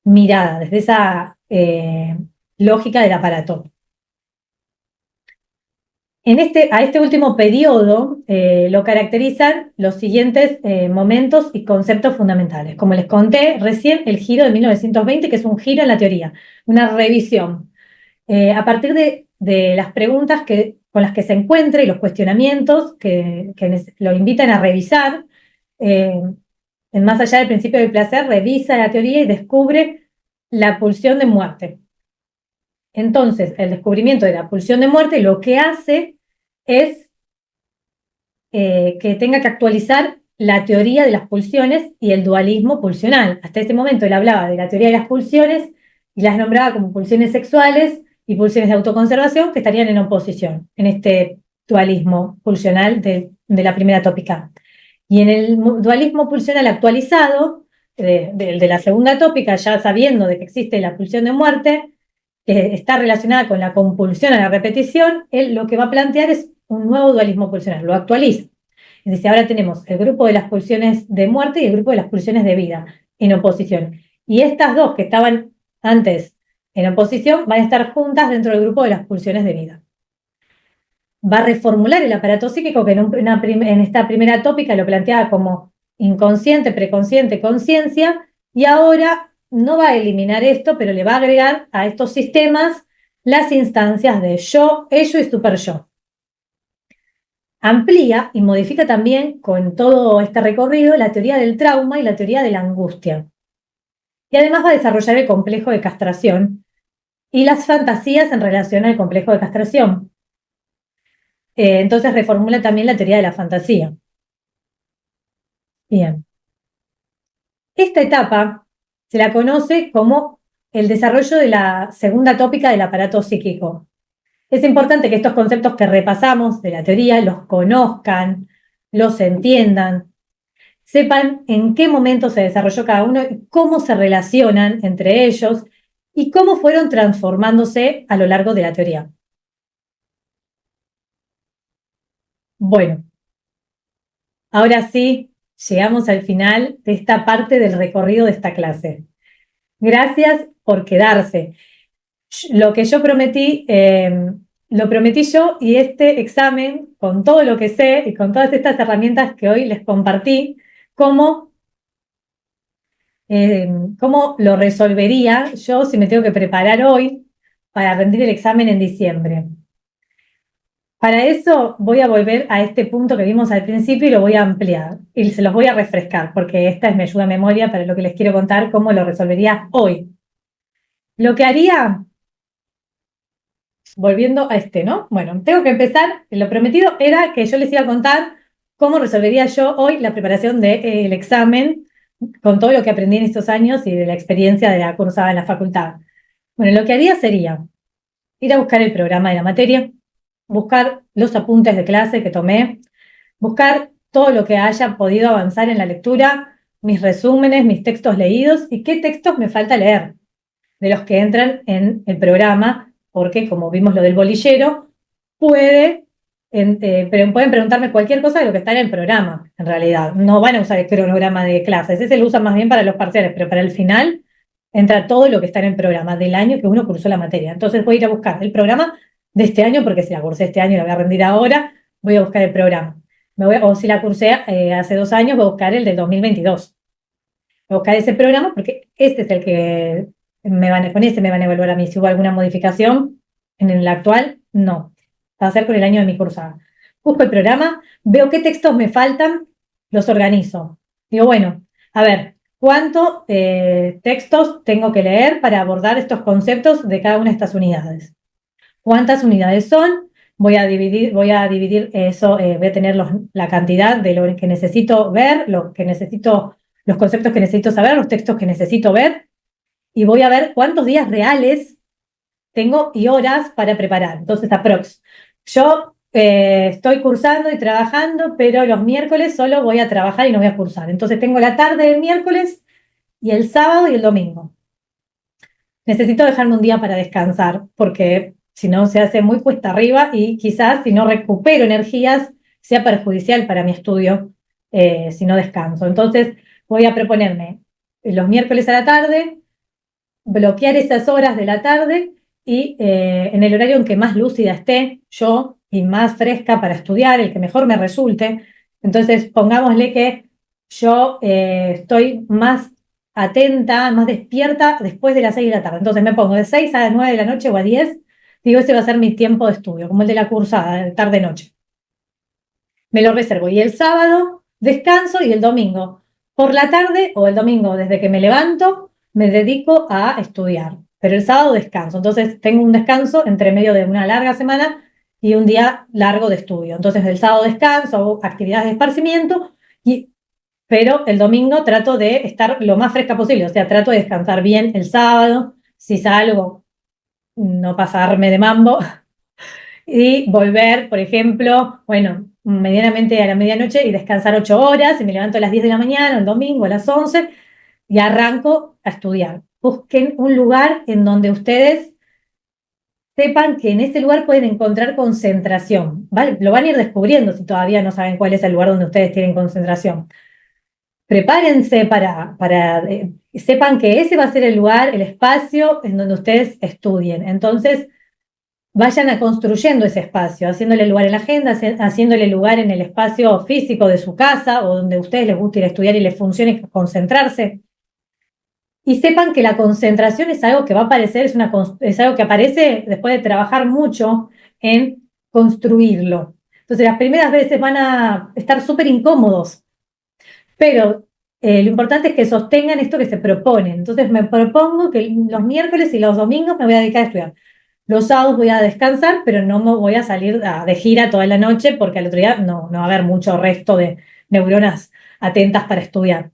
mirada, desde esa lógica del aparato. A este último periodo lo caracterizan los siguientes momentos y conceptos fundamentales. Como les conté recién, el giro de 1920, que es un giro en la teoría, una revisión. A partir de las preguntas con las que se encuentra y los cuestionamientos que lo invitan a revisar, eh, en Más allá del principio del placer, revisa la teoría y descubre la pulsión de muerte. Entonces, el descubrimiento de la pulsión de muerte lo que hace es que tenga que actualizar la teoría de las pulsiones y el dualismo pulsional. Hasta ese momento él hablaba de la teoría de las pulsiones y las nombraba como pulsiones sexuales y pulsiones de autoconservación que estarían en oposición en este dualismo pulsional de la primera tópica. Y en el dualismo pulsional actualizado, de la segunda tópica, ya sabiendo de que existe la pulsión de muerte, que está relacionada con la compulsión a la repetición, él lo que va a plantear es un nuevo dualismo pulsional, lo actualiza. Es decir, ahora tenemos el grupo de las pulsiones de muerte y el grupo de las pulsiones de vida en oposición. Y estas dos que estaban antes en oposición van a estar juntas dentro del grupo de las pulsiones de vida. Va a reformular el aparato psíquico que en esta primera tópica lo planteaba como inconsciente, preconsciente, conciencia, y ahora no va a eliminar esto, pero le va a agregar a estos sistemas las instancias de yo, ello y super yo. Amplía y modifica también con todo este recorrido la teoría del trauma y la teoría de la angustia. Y además va a desarrollar el complejo de castración y las fantasías en relación al complejo de castración. Entonces reformula también la teoría de la fantasía. Bien. Esta etapa se la conoce como el desarrollo de la segunda tópica del aparato psíquico. Es importante que estos conceptos que repasamos de la teoría los conozcan, los entiendan, sepan en qué momento se desarrolló cada uno y cómo se relacionan entre ellos y cómo fueron transformándose a lo largo de la teoría. Bueno, ahora sí, llegamos al final de esta parte del recorrido de esta clase. Gracias por quedarse. Lo que yo prometí, lo prometí yo y este examen, con todo lo que sé y con todas estas herramientas que hoy les compartí, cómo, cómo lo resolvería yo si me tengo que preparar hoy para rendir el examen en diciembre. Para eso voy a volver a este punto que vimos al principio y lo voy a ampliar y se los voy a refrescar porque esta es mi ayuda a memoria para lo que les quiero contar, cómo lo resolvería hoy. Lo que haría volviendo a ¿no? Bueno, tengo que empezar. Lo prometido era que yo les iba a contar cómo resolvería yo hoy la preparación del examen con todo lo que aprendí en estos años y de la experiencia de la cursada en la facultad. Bueno, lo que haría sería ir a buscar el programa de la materia, buscar los apuntes de clase que tomé, buscar todo lo que haya podido avanzar en la lectura, mis resúmenes, mis textos leídos y qué textos me falta leer de los que entran en el programa, porque como vimos lo del bolillero, pueden preguntarme cualquier cosa de lo que está en el programa, en realidad. No van a usar el cronograma de clases, ese lo usan más bien para los parciales, pero para el final entra todo lo que está en el programa del año que uno cursó la materia. Entonces voy a ir a buscar el programa de este año, porque si la cursé este año y la voy a rendir ahora, voy a buscar el programa. O si la cursé hace 2 años, voy a buscar el del 2022. Voy a buscar ese programa porque este es el que con este me van a evaluar a mí. Si hubo alguna modificación en el actual, no. Va a ser con el año de mi cursada. Busco el programa, veo qué textos me faltan, los organizo. Digo, bueno, a ver, ¿cuántos textos tengo que leer para abordar estos conceptos de cada una de estas unidades? ¿Cuántas unidades son? Voy a dividir eso, voy a tener la cantidad de lo que necesito ver, los conceptos que necesito saber, los textos que necesito ver, y voy a ver cuántos días reales tengo y horas para preparar. Entonces, aprox. Yo estoy cursando y trabajando, pero los miércoles solo voy a trabajar y no voy a cursar. Entonces, tengo la tarde del miércoles y el sábado y el domingo. Necesito dejarme un día para descansar, porque si no se hace muy cuesta arriba y quizás si no recupero energías sea perjudicial para mi estudio si no descanso. Entonces voy a proponerme los miércoles a la tarde, bloquear esas horas de la tarde y en el horario en que más lúcida esté yo y más fresca para estudiar, el que mejor me resulte. Entonces, pongámosle que yo estoy más atenta, más despierta después de las 6 de la tarde. Entonces me pongo de 6 a 9 de la noche o a 10, digo, ese va a ser mi tiempo de estudio, como el de la cursada, de tarde-noche. Me lo reservo. Y el sábado descanso y el domingo por la tarde o el domingo desde que me levanto me dedico a estudiar. Pero el sábado descanso. Entonces tengo un descanso entre medio de una larga semana y un día largo de estudio. Entonces el sábado descanso, hago actividades de esparcimiento, pero el domingo trato de estar lo más fresca posible. O sea, trato de descansar bien el sábado. Si salgo, no pasarme de mambo y volver, por ejemplo, bueno, medianamente a la medianoche y descansar 8 horas y me levanto a las 10 de la mañana, el domingo a las 11 y arranco a estudiar. Busquen un lugar en donde ustedes sepan que en ese lugar pueden encontrar concentración, ¿vale? Lo van a ir descubriendo si todavía no saben cuál es el lugar donde ustedes tienen concentración. Prepárense para sepan que ese va a ser el lugar, el espacio en donde ustedes estudien. Entonces, vayan a construyendo ese espacio, haciéndole lugar en la agenda, haciéndole lugar en el espacio físico de su casa o donde a ustedes les guste ir a estudiar y les funcione concentrarse. Y sepan que la concentración es algo que va a aparecer, es algo que aparece después de trabajar mucho en construirlo. Entonces, las primeras veces van a estar súper incómodos, pero lo importante es que sostengan esto que se proponen. Entonces, me propongo que los miércoles y los domingos me voy a dedicar a estudiar. Los sábados voy a descansar, pero no me voy a salir de gira toda la noche porque al otro día no va a haber mucho resto de neuronas atentas para estudiar.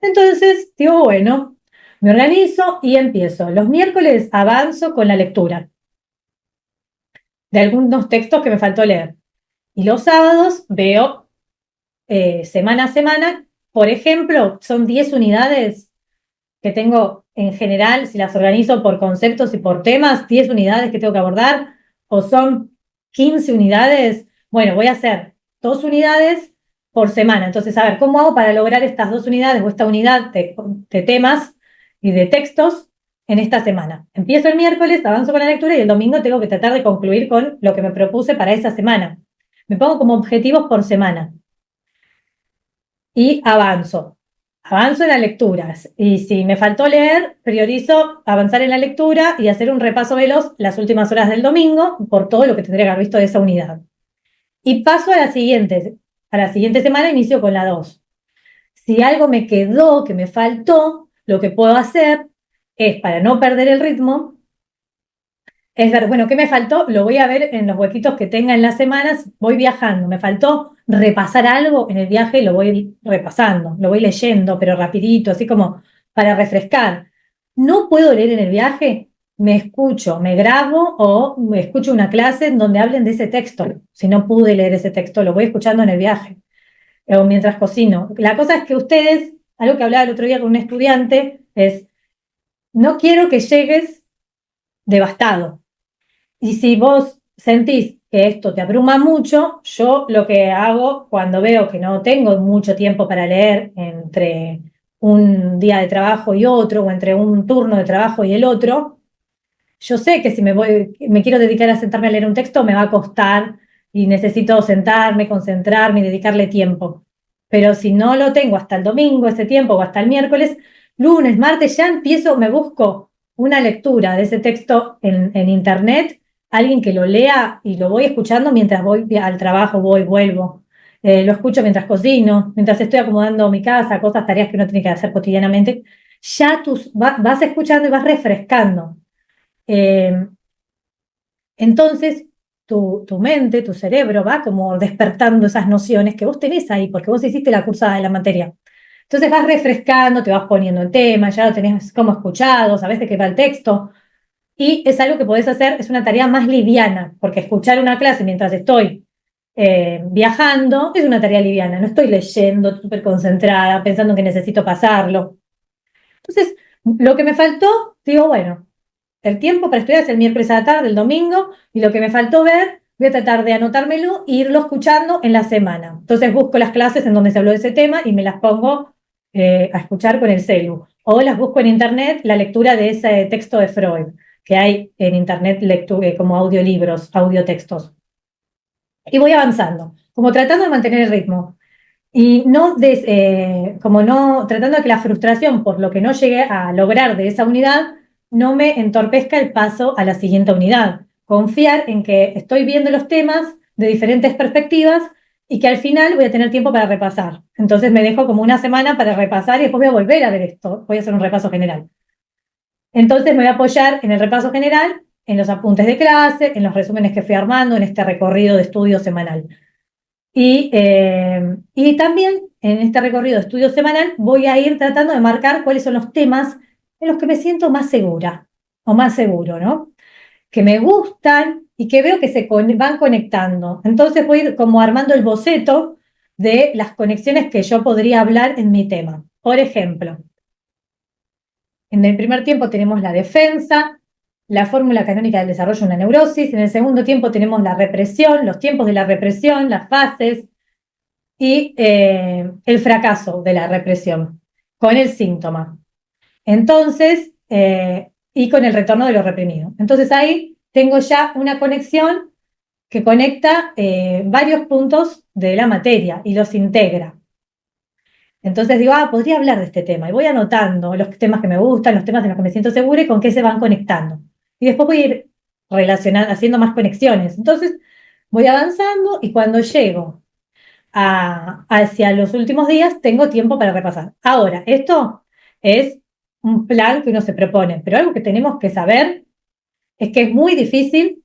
Entonces, digo, bueno, me organizo y empiezo. Los miércoles avanzo con la lectura de algunos textos que me faltó leer. Y los sábados veo semana a semana, por ejemplo, son 10 unidades que tengo en general, si las organizo por conceptos y por temas, 10 unidades que tengo que abordar, o son 15 unidades, bueno, voy a hacer 2 unidades por semana. Entonces, a ver, ¿cómo hago para lograr estas 2 unidades o esta unidad de temas y de textos en esta semana? Empiezo el miércoles, avanzo con la lectura y el domingo tengo que tratar de concluir con lo que me propuse para esa semana. Me pongo como objetivos por semana y avanzo. Avanzo en las lecturas y si me faltó leer, priorizo avanzar en la lectura y hacer un repaso veloz las últimas horas del domingo por todo lo que tendría que haber visto de esa unidad. Y paso a la siguiente semana inicio con la 2. Si algo me quedó, que me faltó, lo que puedo hacer es, para no perder el ritmo, es ver, bueno, ¿qué me faltó? Lo voy a ver en los huequitos que tenga en las semanas. Voy viajando. Me faltó repasar algo en el viaje, lo voy repasando, lo voy leyendo, pero rapidito, así como para refrescar. No puedo leer en el viaje, me escucho, me grabo o me escucho una clase en donde hablen de ese texto. Si no pude leer ese texto, lo voy escuchando en el viaje o mientras cocino. La cosa es que ustedes, algo que hablaba el otro día con un estudiante, es, no quiero que llegues devastado. Y si vos sentís que esto te abruma mucho, yo lo que hago cuando veo que no tengo mucho tiempo para leer entre un día de trabajo y otro, o entre un turno de trabajo y el otro, yo sé que si me quiero dedicar a sentarme a leer un texto, me va a costar y necesito sentarme, concentrarme y dedicarle tiempo. Pero si no lo tengo hasta el domingo, ese tiempo, o hasta el miércoles, lunes, martes, ya empiezo, me busco una lectura de ese texto en internet, alguien que lo lea y lo voy escuchando mientras voy al trabajo, voy, vuelvo. Lo escucho mientras cocino, mientras estoy acomodando mi casa, cosas, tareas que uno tiene que hacer cotidianamente. Ya vas escuchando y vas refrescando. Eh, entonces, tu mente, tu cerebro va como despertando esas nociones que vos tenés ahí, porque vos hiciste la cursada de la materia. Entonces vas refrescando, te vas poniendo en tema, ya lo tenés como escuchado, sabés de qué va el texto. Y es algo que podés hacer, es una tarea más liviana, porque escuchar una clase mientras estoy viajando es una tarea liviana. No estoy leyendo súper concentrada, pensando que necesito pasarlo. Entonces, lo que me faltó, digo, bueno. el tiempo para estudiar es el miércoles a la tarde, el domingo, y lo que me faltó ver, voy a tratar de anotármelo e irlo escuchando en la semana. Entonces busco las clases en donde se habló de ese tema y me las pongo a escuchar con el celu. O las busco en internet, la lectura de ese texto de Freud, que hay en internet como audiolibros, audiotextos. Y voy avanzando, como tratando de mantener el ritmo. Y como no, tratando de que la frustración por lo que no llegué a lograr de esa unidad no me entorpezca el paso a la siguiente unidad. Confiar en que estoy viendo los temas de diferentes perspectivas y que al final voy a tener tiempo para repasar. Entonces me dejo como una semana para repasar y después voy a volver a ver esto. Voy a hacer un repaso general. Entonces me voy a apoyar en el repaso general, en los apuntes de clase, en los resúmenes que fui armando, en este recorrido de estudio semanal. Y también en este recorrido de estudio semanal voy a ir tratando de marcar cuáles son los temas en los que me siento más segura o más seguro, ¿no? Que me gustan y que veo que van conectando. Entonces voy a ir como armando el boceto de las conexiones que yo podría hablar en mi tema. Por ejemplo, en el primer tiempo tenemos la defensa, la fórmula canónica del desarrollo de una neurosis. En el segundo tiempo tenemos la represión, los tiempos de la represión, las fases y el fracaso de la represión con el síntoma. Entonces, y con el retorno de lo reprimido. Entonces ahí tengo ya una conexión que conecta varios puntos de la materia y los integra. Entonces digo, podría hablar de este tema y voy anotando los temas que me gustan, los temas en los que me siento segura y con qué se van conectando. Y después voy a ir relacionando, haciendo más conexiones. Entonces voy avanzando y cuando llego hacia los últimos días tengo tiempo para repasar. Ahora, esto es un plan que uno se propone, pero algo que tenemos que saber es que es muy difícil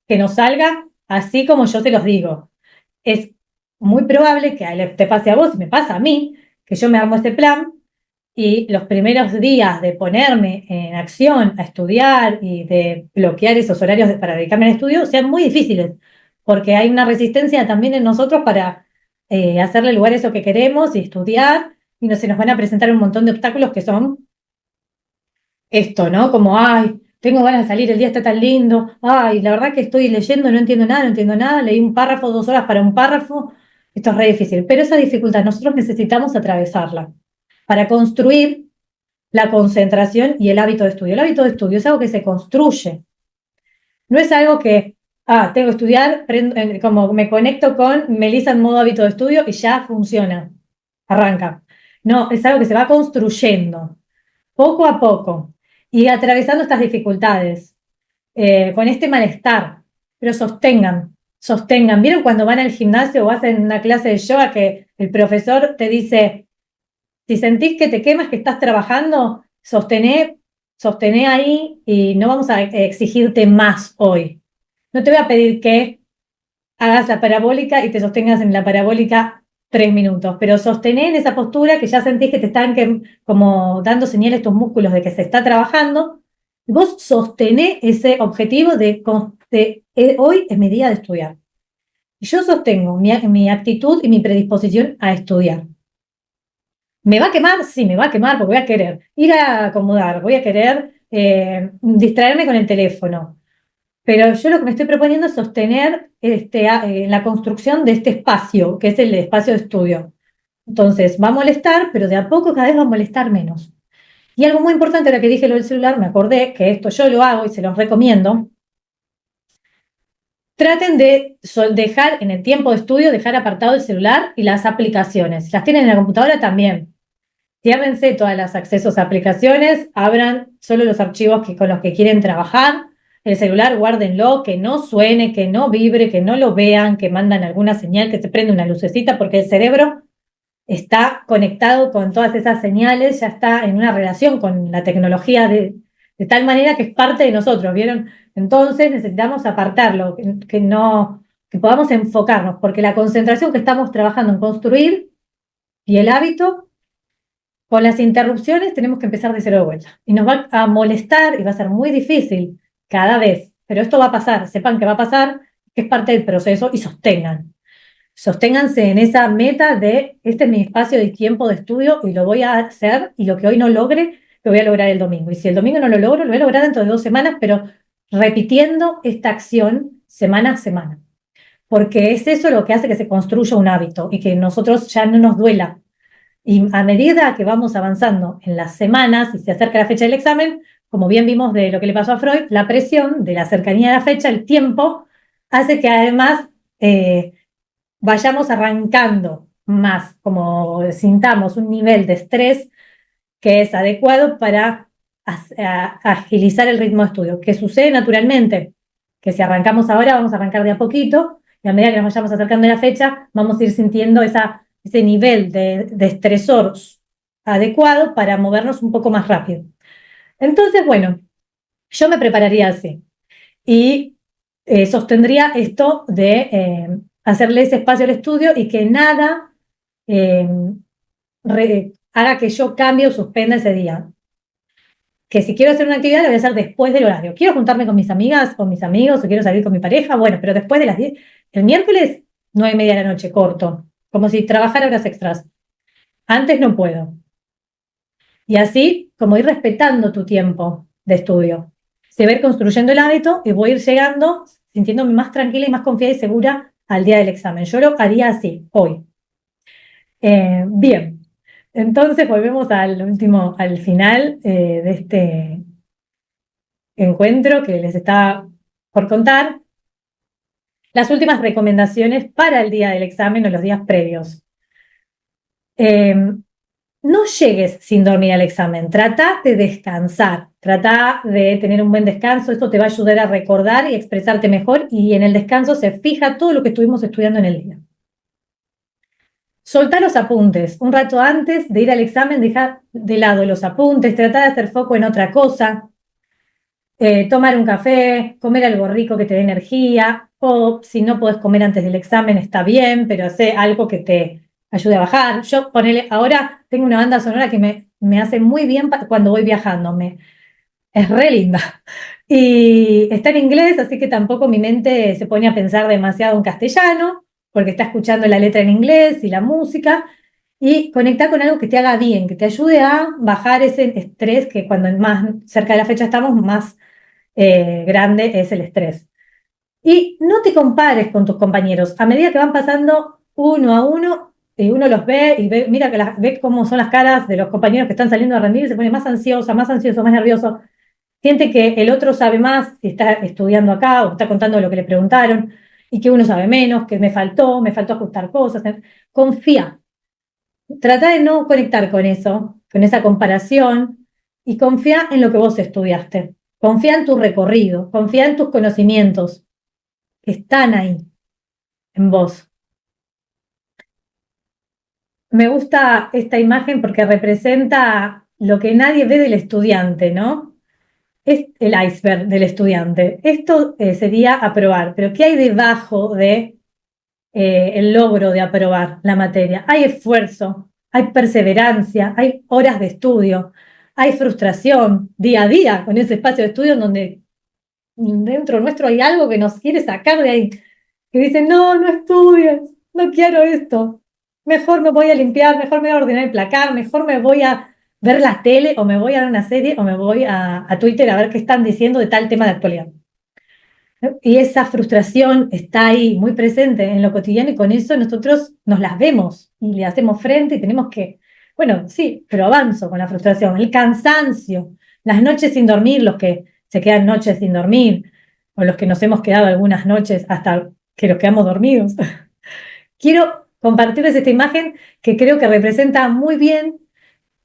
que nos salga así como yo te los digo. Es muy probable que te pase a vos y me pasa a mí, que yo me armo este plan y los primeros días de ponerme en acción a estudiar y de bloquear esos horarios para dedicarme al estudio sean muy difíciles, porque hay una resistencia también en nosotros para hacerle lugar a eso que queremos y estudiar, y no se nos van a presentar un montón de obstáculos que son esto, ¿no? Como, ay, tengo ganas de salir, el día está tan lindo, ay, la verdad que estoy leyendo, no entiendo nada, leí un párrafo, 2 horas para un párrafo, esto es re difícil, pero esa dificultad nosotros necesitamos atravesarla para construir la concentración y el hábito de estudio. El hábito de estudio es algo que se construye, no es algo que, tengo que estudiar, como me conecto con Melissa en modo hábito de estudio y ya funciona, arranca. No, es algo que se va construyendo poco a poco y atravesando estas dificultades, con este malestar, pero sostengan. ¿Vieron cuando van al gimnasio o hacen una clase de yoga que el profesor te dice, si sentís que te quemas, que estás trabajando, sostené ahí y no vamos a exigirte más hoy. No te voy a pedir que hagas la parabólica y te sostengas en la parabólica 3 minutos, pero sostené en esa postura que ya sentís que te están como dando señales tus músculos de que se está trabajando. Y vos sostené ese objetivo hoy es mi día de estudiar. Y yo sostengo mi actitud y mi predisposición a estudiar. ¿Me va a quemar? Sí, me va a quemar porque voy a querer ir a acomodar, voy a querer distraerme con el teléfono. Pero yo lo que me estoy proponiendo es sostener la construcción de este espacio, que es el espacio de estudio. Entonces, va a molestar, pero de a poco cada vez va a molestar menos. Y algo muy importante, ahora que dije lo del celular, me acordé que esto yo lo hago y se los recomiendo. Traten de dejar en el tiempo de estudio, dejar apartado el celular y las aplicaciones. Si las tienen en la computadora también. Ciérrense todos los accesos a aplicaciones, abran solo los archivos con los que quieren trabajar. El celular, guárdenlo, que no suene, que no vibre, que no lo vean, que mandan alguna señal, que se prende una lucecita, porque el cerebro está conectado con todas esas señales, ya está en una relación con la tecnología de tal manera que es parte de nosotros, ¿vieron? Entonces necesitamos apartarlo, que podamos enfocarnos, porque la concentración que estamos trabajando en construir y el hábito con las interrupciones tenemos que empezar de cero de vuelta. Y nos va a molestar y va a ser muy difícil cada vez. Pero esto va a pasar. Sepan que va a pasar, que es parte del proceso y sostengan. Sosténganse en esa meta de este es mi espacio de tiempo de estudio y lo voy a hacer y lo que hoy no logre, lo voy a lograr el domingo. Y si el domingo no lo logro, lo voy a lograr dentro de 2 semanas, pero repitiendo esta acción semana a semana. Porque es eso lo que hace que se construya un hábito y que nosotros ya no nos duela. Y a medida que vamos avanzando en las semanas y se acerca la fecha del examen, como bien vimos de lo que le pasó a Freud, la presión de la cercanía de la fecha, el tiempo, hace que además vayamos arrancando más, como sintamos un nivel de estrés que es adecuado para agilizar el ritmo de estudio, que sucede naturalmente, que si arrancamos ahora vamos a arrancar de a poquito y a medida que nos vayamos acercando a la fecha vamos a ir sintiendo ese nivel de estresor adecuado para movernos un poco más rápido. Entonces, bueno, yo me prepararía así y sostendría esto de hacerle ese espacio al estudio y que nada eh, haga que yo cambie o suspenda ese día. Que si quiero hacer una actividad la voy a hacer después del horario. Quiero juntarme con mis amigas o mis amigos o quiero salir con mi pareja, bueno, pero después de las 10. El miércoles, 9:30 de la noche, corto, como si trabajara horas extras. Antes no puedo. Y así, como ir respetando tu tiempo de estudio. Se va a ir construyendo el hábito y voy a ir llegando sintiéndome más tranquila y más confiada y segura al día del examen. Yo lo haría así, hoy. Bien, entonces volvemos al último, al final de este encuentro que les estaba por contar. Las últimas recomendaciones para el día del examen o los días previos. Eh, no llegues sin dormir al examen, trata de descansar, trata de tener un buen descanso, esto te va a ayudar a recordar y expresarte mejor y en el descanso se fija todo lo que estuvimos estudiando en el día. Soltá los apuntes, un rato antes de ir al examen, deja de lado los apuntes, trata de hacer foco en otra cosa, tomar un café, comer algo rico que te dé energía, o si no podés comer antes del examen está bien, pero hace algo que te ayude a bajar. Yo ahora tengo una banda sonora que me hace muy bien cuando voy viajando, es re linda. Y está en inglés, así que tampoco mi mente se pone a pensar demasiado en castellano, porque está escuchando la letra en inglés y la música, y conectar con algo que te haga bien, que te ayude a bajar ese estrés que cuando más cerca de la fecha estamos, más grande es el estrés. Y no te compares con tus compañeros. A medida que van pasando uno a uno, uno los ve y mira que ve cómo son las caras de los compañeros que están saliendo a rendir y se pone más ansiosa, más ansioso, más nervioso. Siente que el otro sabe más si está estudiando acá o está contando lo que le preguntaron y que uno sabe menos, que me faltó ajustar cosas. Confía. Trata de no conectar con eso, con esa comparación, y confía en lo que vos estudiaste. Confía en tu recorrido, confía en tus conocimientos, que están ahí, en vos. Me gusta esta imagen porque representa lo que nadie ve del estudiante, ¿no? Es el iceberg del estudiante. Esto sería aprobar, pero ¿qué hay debajo de el logro de aprobar la materia? Hay esfuerzo, hay perseverancia, hay horas de estudio, hay frustración día a día con ese espacio de estudio en donde dentro nuestro hay algo que nos quiere sacar de ahí, que dice, no, no estudies, no quiero esto, mejor me voy a limpiar, mejor me voy a ordenar el placar, mejor me voy a ver la tele o me voy a ver una serie o me voy a Twitter a ver qué están diciendo de tal tema de actualidad. Y esa frustración está ahí muy presente en lo cotidiano y con eso nosotros nos las vemos y le hacemos frente y tenemos que, bueno, sí, pero avanzo con la frustración, el cansancio, las noches sin dormir, los que se quedan noches sin dormir o los que nos hemos quedado algunas noches hasta que nos quedamos dormidos. Quiero compartirles esta imagen que creo que representa muy bien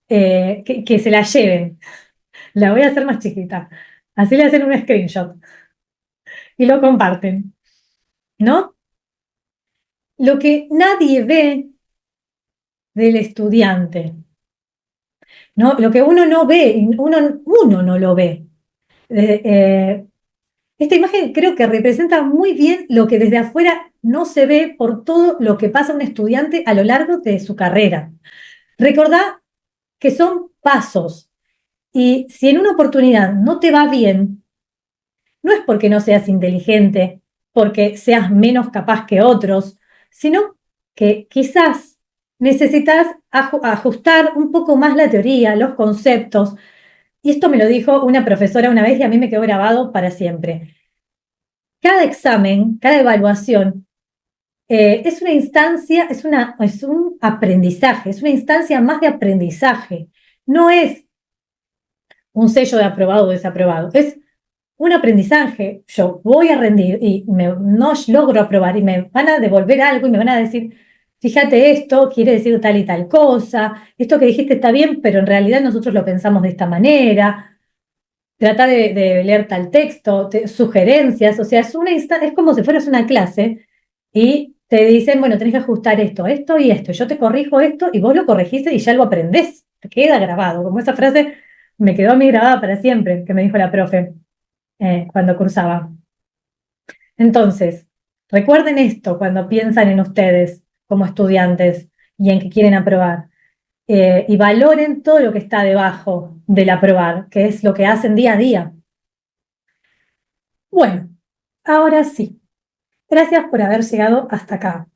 que se la lleven. La voy a hacer más chiquita. Así le hacen un screenshot y lo comparten, ¿no? Lo que nadie ve del estudiante, ¿no? Lo que uno no ve, uno no lo ve. Esta imagen creo que representa muy bien lo que desde afuera no se ve por todo lo que pasa un estudiante a lo largo de su carrera. Recordá que son pasos y si en una oportunidad no te va bien, no es porque no seas inteligente, porque seas menos capaz que otros, sino que quizás necesitas ajustar un poco más la teoría, los conceptos, y esto me lo dijo una profesora una vez y a mí me quedó grabado para siempre. Cada examen, cada evaluación es una instancia, es un aprendizaje, es una instancia más de aprendizaje. No es un sello de aprobado o desaprobado, es un aprendizaje. Yo voy a rendir y no logro aprobar y me van a devolver algo y me van a decir, fíjate esto, quiere decir tal y tal cosa, esto que dijiste está bien, pero en realidad nosotros lo pensamos de esta manera. Trata de leer tal texto, sugerencias, o sea, es como si fueras una clase y te dicen, bueno, tenés que ajustar esto, esto y esto. Yo te corrijo esto y vos lo corregiste y ya lo aprendés. Te queda grabado. Como esa frase me quedó a mí grabada para siempre, que me dijo la profe cuando cursaba. Entonces, recuerden esto cuando piensan en ustedes como estudiantes y en que quieren aprobar. Y valoren todo lo que está debajo del aprobar, que es lo que hacen día a día. Bueno, ahora sí. Gracias por haber llegado hasta acá.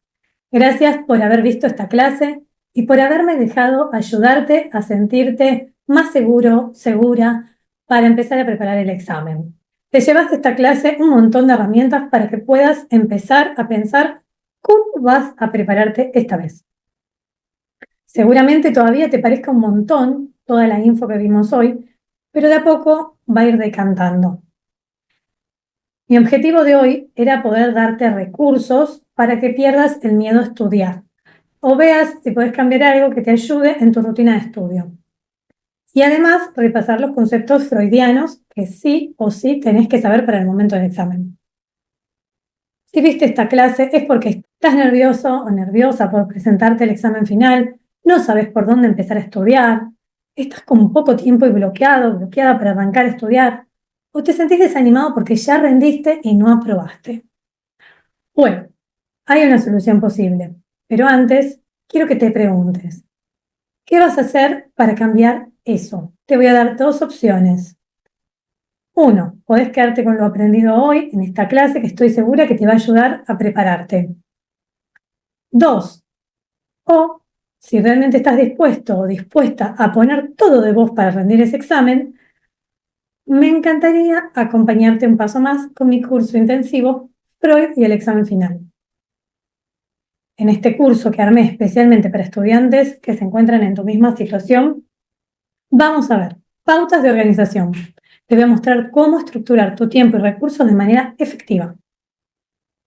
Gracias por haber visto esta clase y por haberme dejado ayudarte a sentirte más seguro, segura, para empezar a preparar el examen. Te llevas de esta clase un montón de herramientas para que puedas empezar a pensar cómo vas a prepararte esta vez. Seguramente todavía te parezca un montón toda la info que vimos hoy, pero de a poco va a ir decantando. Mi objetivo de hoy era poder darte recursos para que pierdas el miedo a estudiar o veas si puedes cambiar algo que te ayude en tu rutina de estudio. Y además repasar los conceptos freudianos que sí o sí tenés que saber para el momento del examen. Si viste esta clase es porque estás nervioso o nerviosa por presentarte el examen final, no sabes por dónde empezar a estudiar, estás con poco tiempo y bloqueada para arrancar a estudiar, o te sentís desanimado porque ya rendiste y no aprobaste. Bueno, hay una solución posible, pero antes quiero que te preguntes, ¿qué vas a hacer para cambiar eso? Te voy a dar dos opciones. Uno, podés quedarte con lo aprendido hoy en esta clase que estoy segura que te va a ayudar a prepararte. Dos, o si realmente estás dispuesto o dispuesta a poner todo de vos para rendir ese examen, me encantaría acompañarte un paso más con mi curso intensivo Freud y el examen final. En este curso que armé especialmente para estudiantes que se encuentran en tu misma situación, vamos a ver pautas de organización. Te voy a mostrar cómo estructurar tu tiempo y recursos de manera efectiva.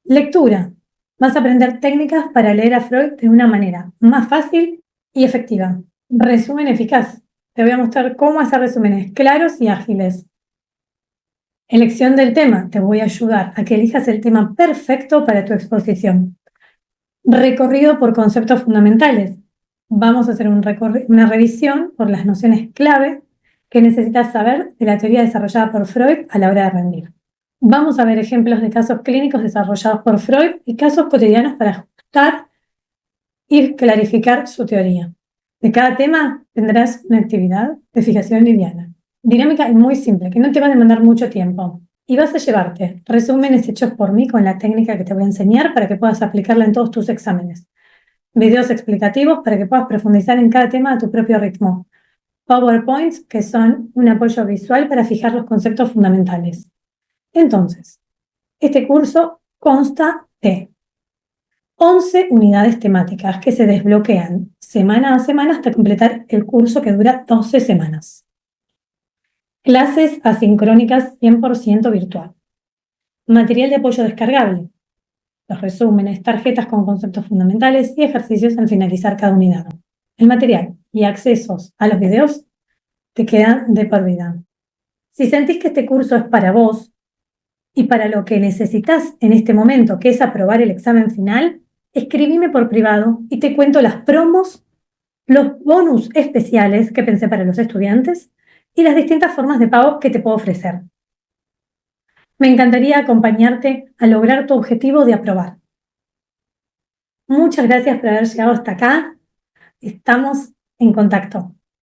Lectura. Vas a aprender técnicas para leer a Freud de una manera más fácil y efectiva. Resumen eficaz. Te voy a mostrar cómo hacer resúmenes claros y ágiles. Elección del tema. Te voy a ayudar a que elijas el tema perfecto para tu exposición. Recorrido por conceptos fundamentales. Vamos a hacer una revisión por las nociones clave que necesitas saber de la teoría desarrollada por Freud a la hora de rendir. Vamos a ver ejemplos de casos clínicos desarrollados por Freud y casos cotidianos para ajustar y clarificar su teoría. De cada tema tendrás una actividad de fijación liviana, dinámica y muy simple, que no te va a demandar mucho tiempo. Y vas a llevarte resúmenes hechos por mí con la técnica que te voy a enseñar para que puedas aplicarla en todos tus exámenes. Videos explicativos para que puedas profundizar en cada tema a tu propio ritmo. PowerPoints, que son un apoyo visual para fijar los conceptos fundamentales. Entonces, este curso consta de 11 unidades temáticas que se desbloquean semana a semana hasta completar el curso que dura 12 semanas. Clases asincrónicas 100% virtual. Material de apoyo descargable. Los resúmenes, tarjetas con conceptos fundamentales y ejercicios al finalizar cada unidad. El material y accesos a los videos te quedan de por vida. Si sentís que este curso es para vos y para lo que necesitas en este momento, que es aprobar el examen final, escribime por privado y te cuento las promos, los bonus especiales que pensé para los estudiantes y las distintas formas de pago que te puedo ofrecer. Me encantaría acompañarte a lograr tu objetivo de aprobar. Muchas gracias por haber llegado hasta acá. Estamos en contacto.